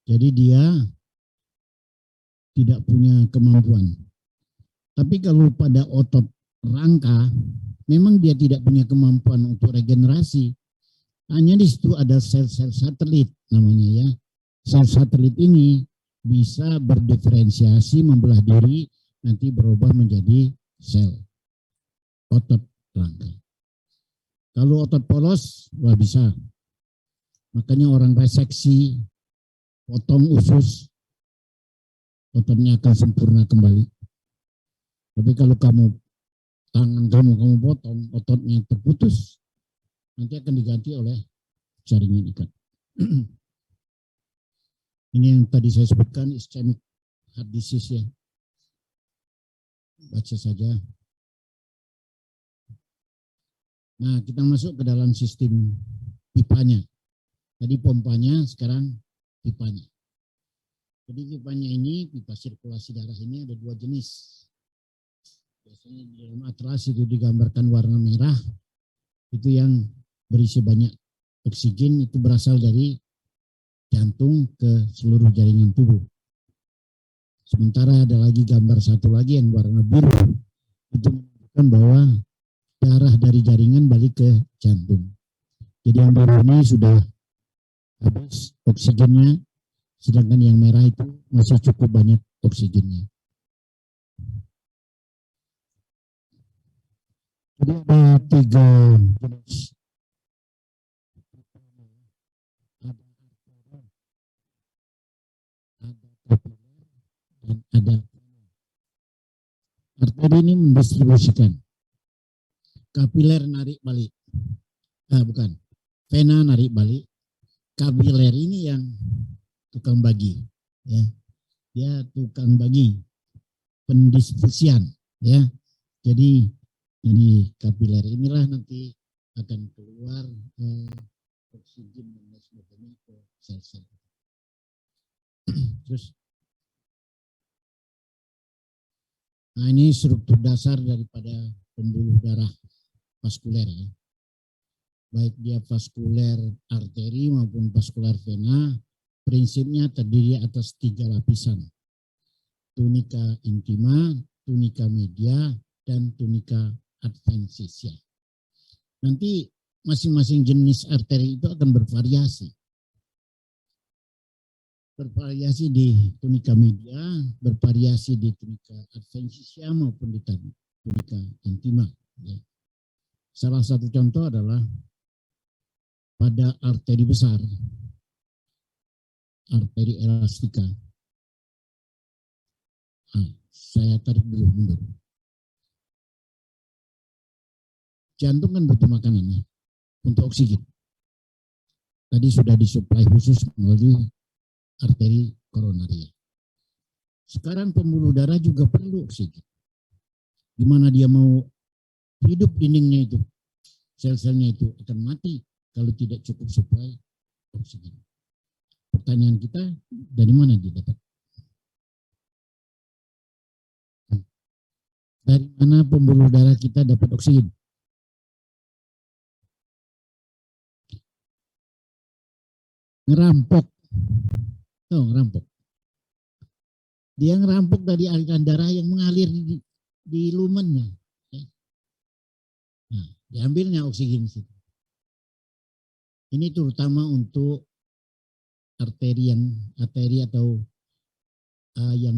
Jadi dia tidak punya kemampuan. Tapi kalau pada otot rangka, memang dia tidak punya kemampuan untuk regenerasi. Hanya di situ ada sel-sel satelit namanya, ya. Sel satelit ini bisa berdiferensiasi, membelah diri, nanti berubah menjadi sel otot rangka. Kalau otot polos, wah bisa. Makanya orang reseksi, potong usus, ototnya akan sempurna kembali. Tapi kalau tangan kamu potong, ototnya terputus, nanti akan diganti oleh jaringan ikat. Ini yang tadi saya sebutkan, ischemic heart disease, ya. Baca saja. Nah, kita masuk ke dalam sistem pipanya. Tadi pompanya, sekarang pipanya. Jadi pipanya ini, pipa sirkulasi darah ini ada dua jenis. Biasanya di dalam atlas itu digambarkan warna merah, itu yang berisi banyak oksigen, itu berasal dari jantung ke seluruh jaringan tubuh. Sementara ada lagi gambar satu lagi yang warna biru, itu menunjukkan bahwa darah dari jaringan balik ke jantung. Jadi yang biru ini sudah habis oksigennya, sedangkan yang merah itu masih cukup banyak oksigennya. Jadi ada tiga jenis. Ada dan ada. Arteri ini mendistribusikan. Kapiler narik balik. Bukan. Vena narik balik. Kapiler ini yang tukang bagi, ya. Dia tukang bagi pendistribusian, ya. Jadi kapiler inilah nanti akan keluar oksigen dan sebagainya ke sel-sel. Terus, nah ini struktur dasar daripada pembuluh darah vaskuler, ya. Baik dia vaskuler arteri maupun vaskuler vena, prinsipnya terdiri atas 3 lapisan. Tunica intima, tunica media, dan tunica adventitia. Nanti masing-masing jenis arteri itu akan bervariasi. Bervariasi di tunica media, bervariasi di tunica adventitia maupun di tunica intima. Ya. Salah satu contoh adalah pada arteri besar, arteri elastika. Saya tarik dulu mundur. Jantung kan butuh makanan, ya, untuk oksigen. Tadi sudah disuplai khusus melalui arteri koronaria. Sekarang pembuluh darah juga perlu oksigen. Gimana dia mau hidup dindingnya itu, sel-selnya itu akan mati kalau tidak cukup suplai oksigen. Pertanyaan kita, dari mana dia dapat? Dari mana pembuluh darah kita dapat oksigen? Ngerampok. Ngerampok. Dia ngerampok dari aliran darah yang mengalir di lumennya. Nah, diambilnya oksigen situ. Ini terutama untuk arteri atau yang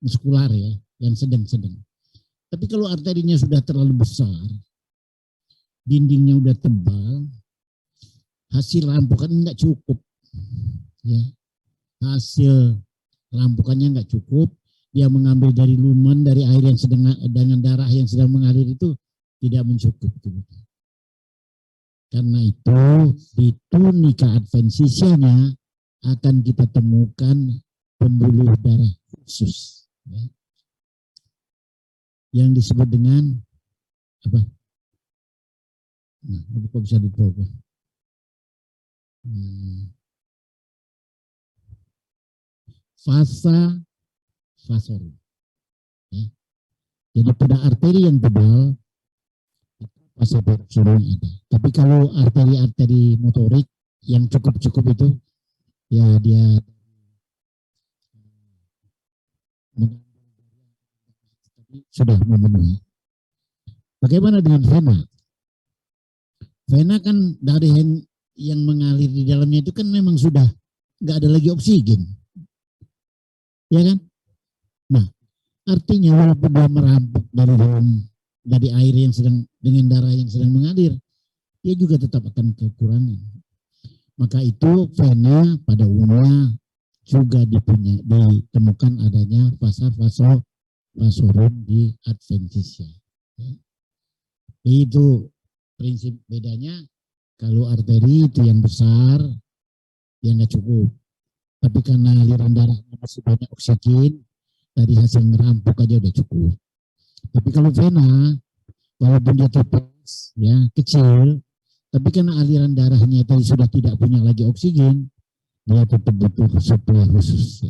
muskular, ya, yang sedang-sedang. Tapi kalau arterinya sudah terlalu besar, dindingnya udah tebal, hasil rampukan nggak cukup, ya. Hasil rampukannya nggak cukup, dia mengambil dari lumen, dari air yang sedang dengan darah yang sedang mengalir itu tidak mencukupi. Karena itu di tunica adventitianya akan kita temukan pembuluh darah khusus, ya, yang disebut dengan apa? Nah, kok bisa lupa? vasa vasorum. Ya. Jadi pada arteri yang tebal vasa vasorum ada. Tapi kalau arteri-arteri motorik yang cukup itu ya dia sudah memenuhi. Bagaimana dengan vena? Vena kan dari yang mengalir di dalamnya itu kan memang sudah nggak ada lagi oksigen, ya kan? Nah, artinya walaupun dia merampok dari air yang sedang dengan darah yang sedang mengalir, dia juga tetap akan kekurangan. Maka itu vena pada umumnya juga ditemukan adanya vasa vasorum di adventitia. Itu prinsip bedanya. Kalau arteri itu yang besar, dia nggak cukup. Tapi karena aliran darahnya masih banyak oksigen, dari hasil ngerampok aja udah cukup. Tapi kalau vena, walaupun dia tipis, ya kecil, tapi karena aliran darahnya tadi sudah tidak punya lagi oksigen, dia tetap butuh suplai khusus.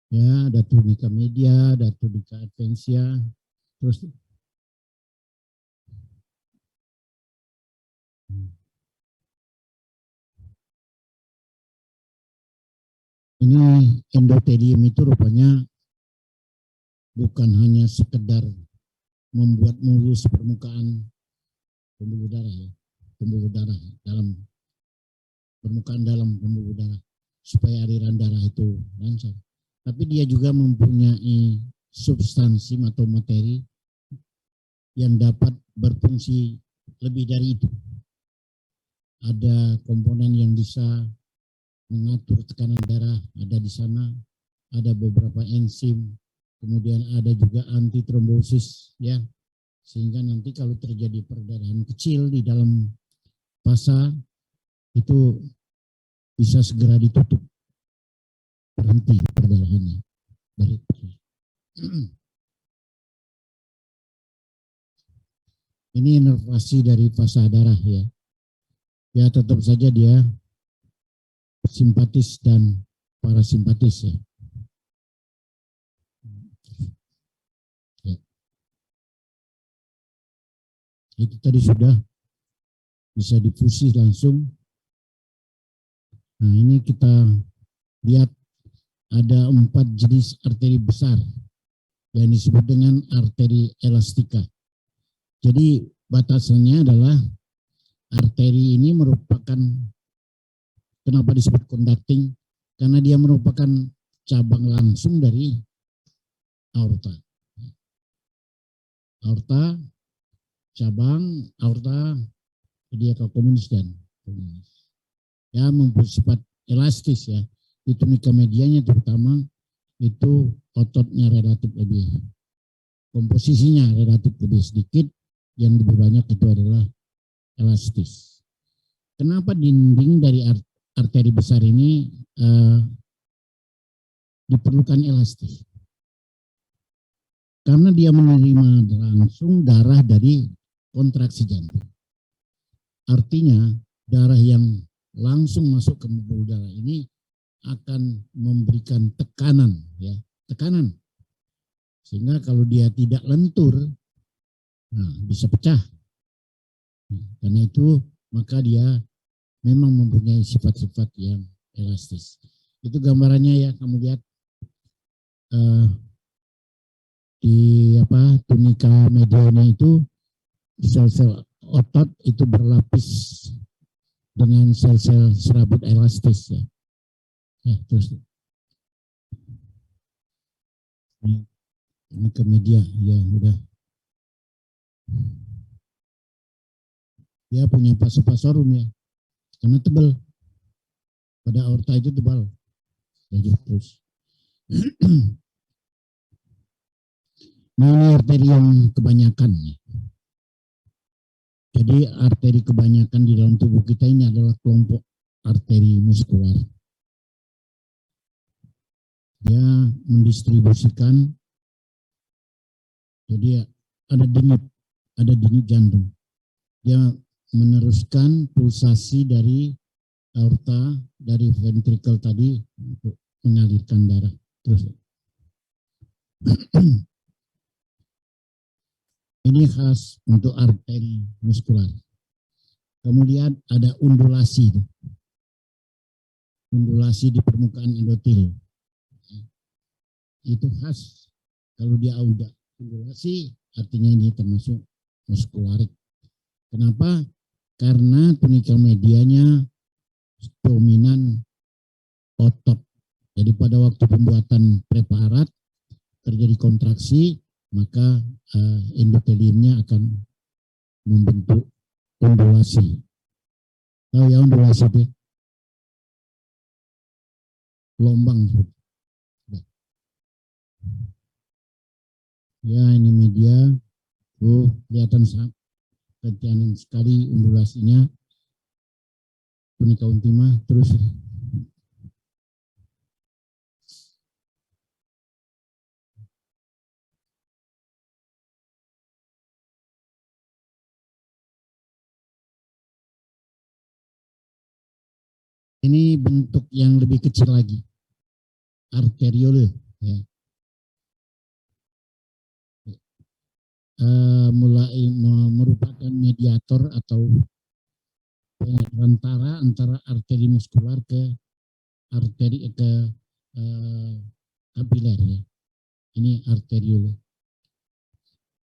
Ya, ada tunica media, ada tunica adventitia, terus ini endotelium itu rupanya bukan hanya sekedar membuat mulus permukaan pembuluh darah dalam permukaan dalam pembuluh darah supaya aliran darah itu lancar. Tapi dia juga mempunyai substansi atau materi yang dapat berfungsi lebih dari itu. Ada komponen yang bisa mengatur tekanan darah, ada di sana, ada beberapa enzim, kemudian ada juga anti trombosis, ya, sehingga nanti kalau terjadi perdarahan kecil di dalam vasa itu bisa segera ditutup, berhenti perdarahannya dari ini inervasi dari vasa darah, ya. Ya tetap saja dia simpatis dan parasimpatis, ya. Itu tadi sudah bisa difusi langsung. Nah, ini kita lihat ada 4 jenis arteri besar yang disebut dengan arteri elastika. Jadi batasannya adalah arteri ini merupakan, kenapa disebut conducting? Karena dia merupakan cabang langsung dari aorta. Aorta, cabang, aorta, dia ke komunis dan komunis. Ya, mempunyai sifat elastis, ya. Di tunica medianya terutama itu ototnya relatif lebih, komposisinya relatif lebih sedikit, yang lebih banyak itu adalah elastis. Kenapa dinding dari arteri besar ini diperlukan elastis? Karena dia menerima langsung darah dari kontraksi jantung. Artinya darah yang langsung masuk ke pembuluh darah ini akan memberikan tekanan, ya, tekanan. Sehingga kalau dia tidak lentur, nah bisa pecah. Karena itu maka dia memang mempunyai sifat-sifat yang elastis. Itu gambarannya, ya, kamu lihat di tunica mediana itu sel-sel otot itu berlapis dengan sel-sel serabut elastis, ya. Ya, terus ini ke media, ya udah. Dia punya vasorum, ya, karena tebal. Pada aorta itu tebal. Jadi terus. Nah, ini arteri yang kebanyakan, ya. Jadi arteri kebanyakan di dalam tubuh kita ini adalah kelompok arteri muskular. Dia mendistribusikan, jadi ada denyut jantung. Dia meneruskan pulsasi dari aorta, dari ventricle tadi untuk mengalirkan darah. Terus ini khas untuk arteri muskular. Kemudian ada undulasi di permukaan endotel. Itu khas kalau dia ada undulasi, artinya ini termasuk muskularik. Kenapa? Karena tunikal medianya dominan otot. Jadi pada waktu pembuatan preparat terjadi kontraksi, maka endoteliumnya akan membentuk undulasi. Tahu ya undulasi itu? Gelombang. Ya, ini media. Tuh, kelihatan sekali undulasinya. Tunika ultima, terus ini bentuk yang lebih kecil lagi, arteriole, ya. Mulai merupakan mediator atau perantara antara arteri muskular ke arteri kapiler, ya. Ini arteriole.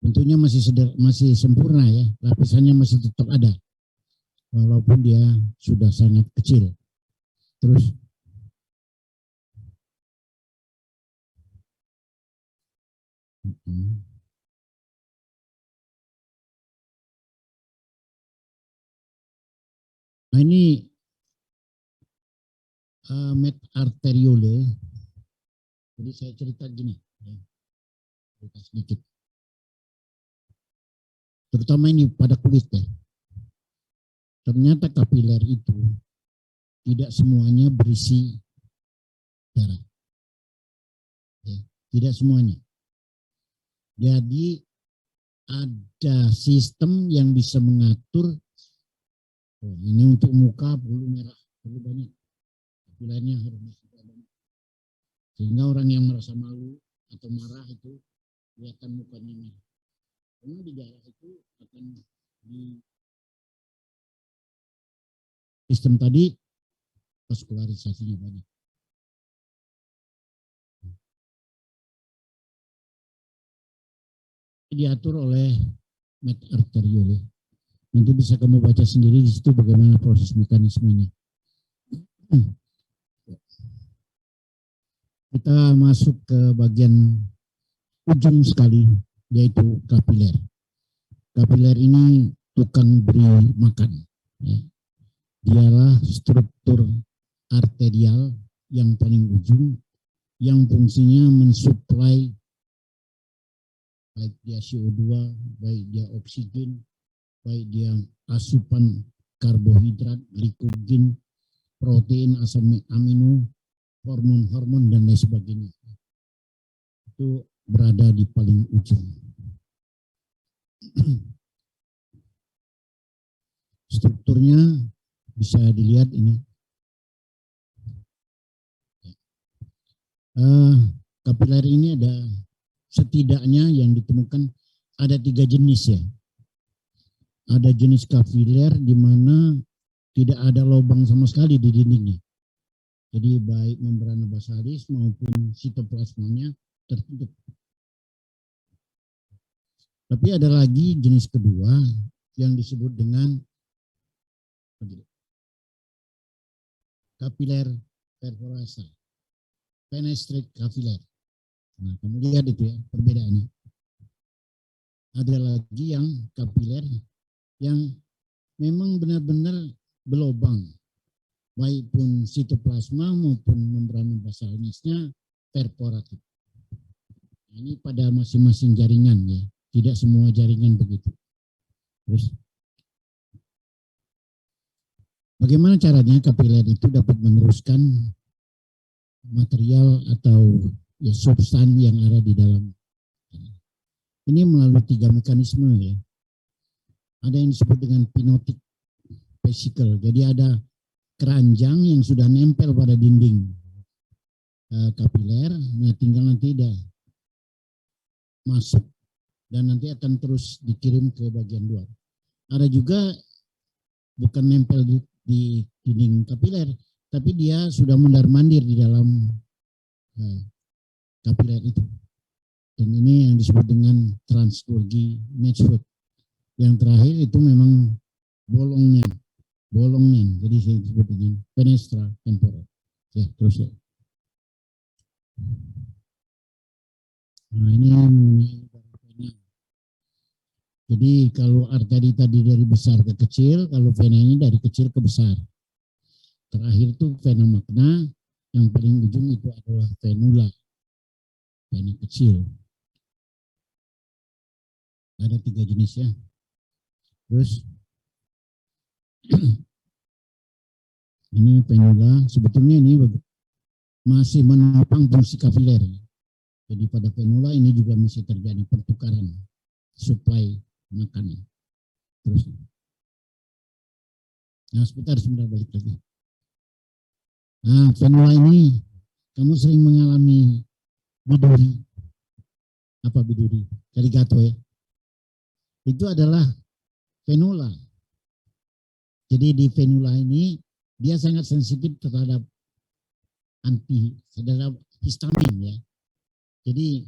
Bentuknya masih sempurna, ya, lapisannya masih tetap ada, walaupun dia sudah sangat kecil. Terus nah ini med arteriole. Jadi saya cerita gini, ya, cerita sedikit. Terutama ini pada kulit, ya. Ternyata kapiler itu tidak semuanya berisi darah, ya, tidak semuanya. Jadi ada sistem yang bisa mengatur. Oh, ini untuk muka perlu merah, perlu banyak. Kapilernya harus banyak. Sehingga orang yang merasa malu atau marah itu kelihatan mukanya merah. Karena di darah itu akan di sistem tadi vaskularisasinya banyak. Diatur oleh med arteriole. Nanti bisa kamu baca sendiri di situ bagaimana proses mekanismenya. Kita masuk ke bagian ujung sekali, yaitu kapiler. Kapiler ini tukang beri makan, ya. Dialah struktur arterial yang paling ujung, yang fungsinya mensuplai baik dia CO2, baik dia oksigen, baik dia asupan karbohidrat, glikogen, protein, asam amino, hormon-hormon, dan lain sebagainya. Itu berada di paling ujung. Strukturnya bisa dilihat ini. Kapiler ini ada setidaknya yang ditemukan ada 3 jenis, ya. Ada jenis kapiler di mana tidak ada lubang sama sekali di dindingnya. Jadi baik membrana basalis maupun sitoplasmanya tertutup. Tapi ada lagi jenis kedua yang disebut dengan kapiler perforasa, penetrate kapiler. Nah, kamu lihat itu, ya, perbedaannya. Ada lagi yang kapiler yang memang benar-benar berlubang, baik pun sitoplasma maupun membrana basalisnya perforatif. Ini pada masing-masing jaringan, ya, tidak semua jaringan begitu. Terus bagaimana caranya kapiler itu dapat meneruskan material atau, ya, substan yang ada di dalam? Ini melalui 3 mekanisme, ya. Ada yang disebut dengan pinotik vesicle. Jadi ada keranjang yang sudah nempel pada dinding kapiler. Nah, tinggal nanti dah masuk dan nanti akan terus dikirim ke bagian luar. Ada juga bukan nempel di dinding kapiler, tapi dia sudah mondar-mandir di dalam kapiler itu. Dan ini yang disebut dengan Trans-Golgi network. Yang terakhir itu memang bolongnya. Jadi saya disebut dengan penestra temporal. Ya, terus ya. Nah, ini mengenai vena. Jadi kalau arteri tadi dari besar ke kecil, kalau vena ini dari kecil ke besar. Terakhir itu vena magna, yang paling ujung itu adalah venula. Vena kecil. Ada 3 jenis ya. Terus ini venula, sebetulnya ini masih menopang fungsi kapiler. Jadi pada venula ini juga masih terjadi pertukaran suplai makanan. Terus, nah sebentar balik lagi. Nah, venula ini kamu sering mengalami biduri. Apa biduri? Kaligato ya. Itu adalah venula. Jadi di venula ini dia sangat sensitif terhadap histamin ya. Jadi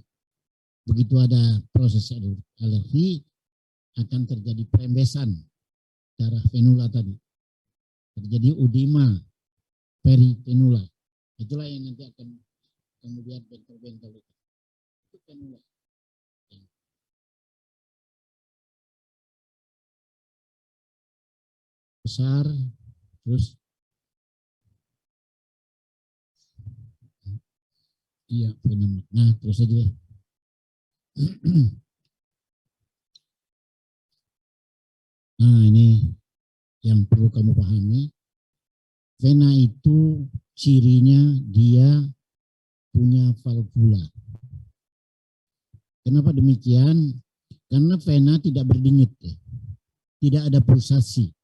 begitu ada proses alergi akan terjadi perembesan darah venula tadi. Terjadi udema perivenula. Itulah yang nanti akan kemudian bentol-bentol itu. Itu venula. Besar, terus iya vena. Nah, terus aja deh. Nah, ini yang perlu kamu pahami. Vena itu cirinya dia punya valvula. Kenapa demikian? Karena vena tidak berdengit, tidak ada pulsasi.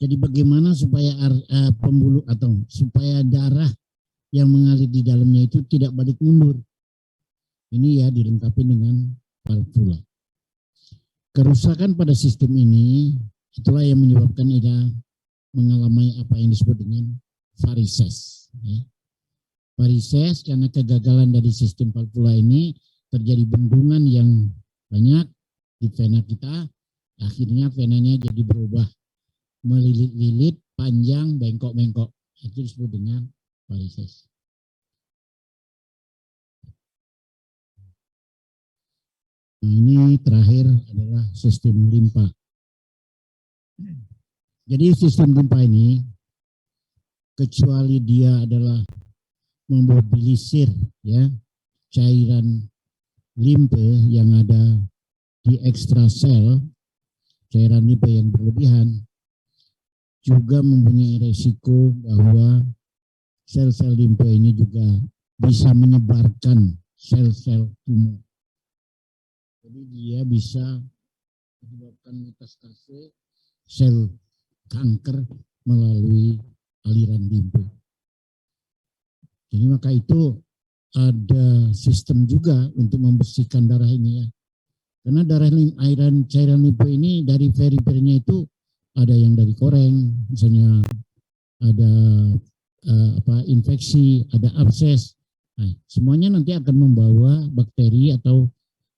Jadi bagaimana supaya pembuluh atau supaya darah yang mengalir di dalamnya itu tidak balik mundur. Ini ya dilengkapi dengan valvula. Kerusakan pada sistem ini itulah yang menyebabkan ia mengalami apa yang disebut dengan varises. Ya. Varises karena kegagalan dari sistem valvula ini terjadi bendungan yang banyak di vena kita. Akhirnya venanya jadi berubah melilit-lilit, panjang, bengkok-bengkok. Itu disebut dengan varises. Nah, ini terakhir adalah sistem limpa. Jadi sistem limpa ini, kecuali dia adalah memobilisir ya cairan limpe yang ada di ekstrasel, cairan limpe yang berlebihan, juga mempunyai resiko bahwa sel-sel limpe ini juga bisa menyebarkan sel-sel tumor. Jadi dia bisa menyebabkan metastase sel kanker melalui aliran limpe. Jadi maka itu ada sistem juga untuk membersihkan darah ini ya. Karena cairan limpe ini dari perifernya itu ada yang dari koreng, misalnya ada infeksi, ada abses. Nah, semuanya nanti akan membawa bakteri atau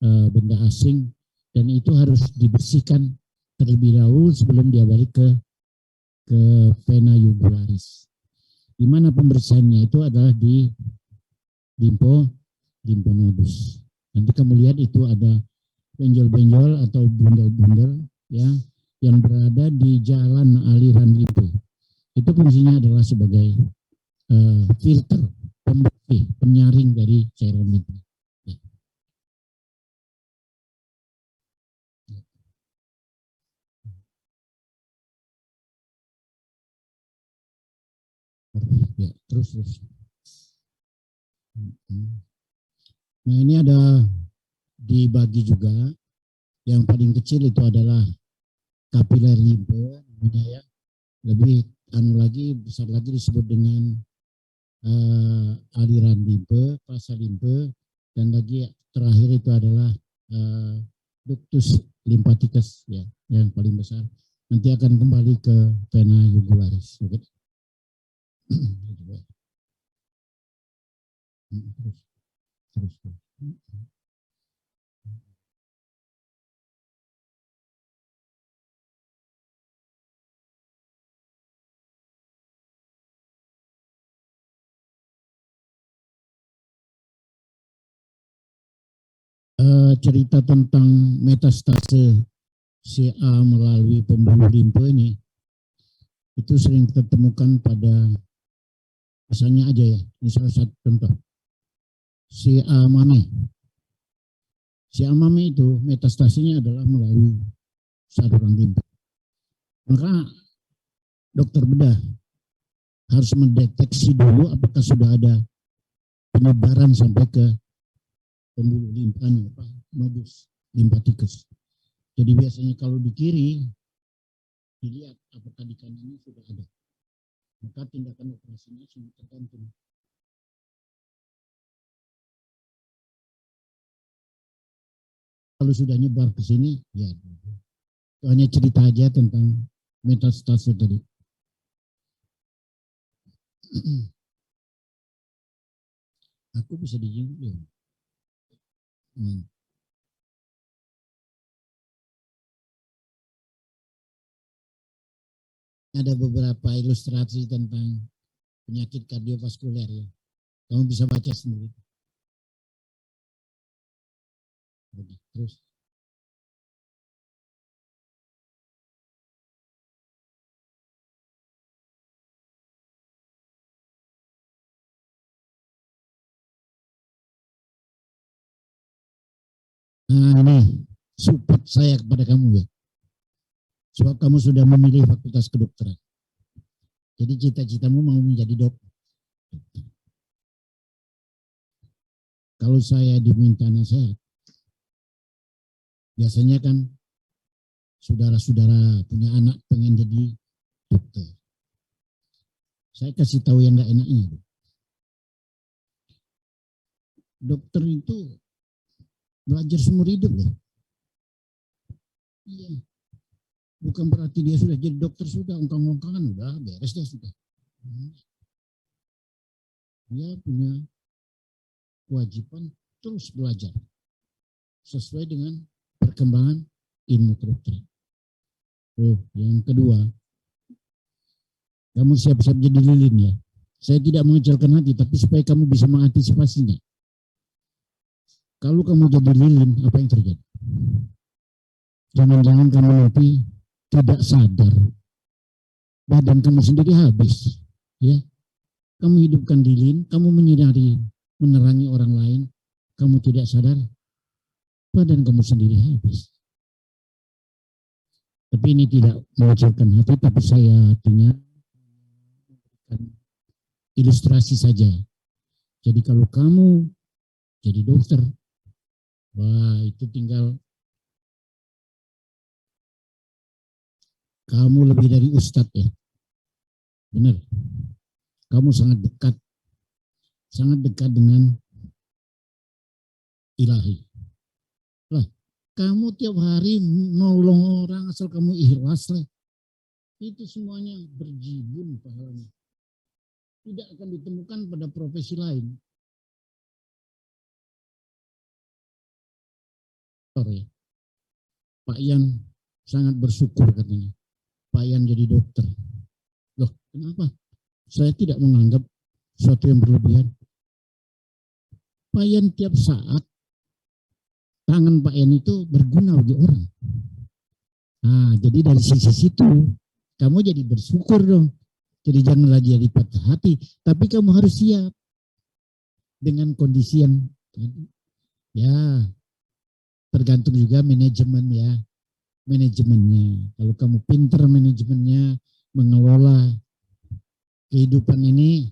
benda asing dan itu harus dibersihkan terlebih dahulu sebelum dia balik ke vena jugularis. Di mana pembersihannya itu adalah di limfonodus. Nanti kamu lihat itu ada benjol-benjol atau bundel-bundel ya yang berada di jalan aliran limpe. Itu fungsinya adalah sebagai filter, pembersih, penyaring dari cairan limpe. Ya, terus. Nah, ini ada dibagi juga. Yang paling kecil itu adalah kapiler limpe namanya ya. lebih lagi besar lagi disebut dengan aliran limpe, pasa limpe, dan lagi terakhir itu adalah ductus lymphaticus ya, yang paling besar. Nanti akan kembali ke vena jugularis. Oke. Terus. Cerita tentang metastase CA melalui pembuluh limpe ini itu sering kita temukan pada, misalnya aja ya, ini salah satu contoh, CA mame. CA mame itu metastasinya adalah melalui saluran limpe. Maka dokter bedah harus mendeteksi dulu apakah sudah ada penyebaran sampai ke pembuluh limpanya, nodus lymphaticus. Jadi biasanya kalau di kiri dilihat apakah di kanannya sudah ada, maka tindakan operasinya sangat tergantung. Kalau sudah nyebar ke sini, ya itu hanya cerita aja tentang metastase tadi. Aku bisa dijenguk. Ada beberapa ilustrasi tentang penyakit kardiovaskuler ya. Kamu bisa baca sendiri. Terus. Nah ini support saya kepada kamu ya. Sebab kamu sudah memilih fakultas kedokteran. Jadi cita-citamu mau menjadi dokter. Kalau saya diminta nasihat, biasanya kan saudara-saudara punya anak pengen jadi dokter. Saya kasih tahu yang nggak enaknya. Dokter itu belajar seumur hidup loh. Iya. Bukan berarti dia sudah jadi dokter sudah ongkang-ongkangan udah beres dia sudah. Dia punya kewajiban terus belajar sesuai dengan perkembangan ilmu kedokteran. Yang kedua, kamu siap-siap jadi lilin ya. Saya tidak mengecilkan hati, tapi supaya kamu bisa mengantisipasinya. Kalau kamu jadi lilin, apa yang terjadi? Jangan-jangan kamu nanti tidak sadar, badan kamu sendiri habis, ya. Kamu hidupkan lilin, kamu menyinari, menerangi orang lain, kamu tidak sadar, badan kamu sendiri habis. Tapi ini tidak mengecilkan hati, tapi saya artinya memberikan ilustrasi saja. Jadi kalau kamu jadi dokter, wah itu tinggal kamu lebih dari ustadz ya. Benar. Kamu sangat dekat dengan ilahi. Lah, kamu tiap hari nolong orang asal kamu ikhlas lah. Itu semuanya berjibun pahalanya. Tidak akan ditemukan pada profesi lain. Pak Ian sangat bersyukur katanya. Pak Ian jadi dokter. Loh, kenapa? Saya tidak menganggap sesuatu yang berlebihan. Pak Ian tiap saat tangan Pak Ian itu berguna bagi orang. Nah, jadi dari sisi situ kamu jadi bersyukur dong. Jadi jangan lagi jadi patah hati, tapi kamu harus siap dengan kondisi yang tadi. Ya, tergantung juga manajemen ya. Manajemennya. Kalau kamu pintar manajemennya, mengelola kehidupan ini,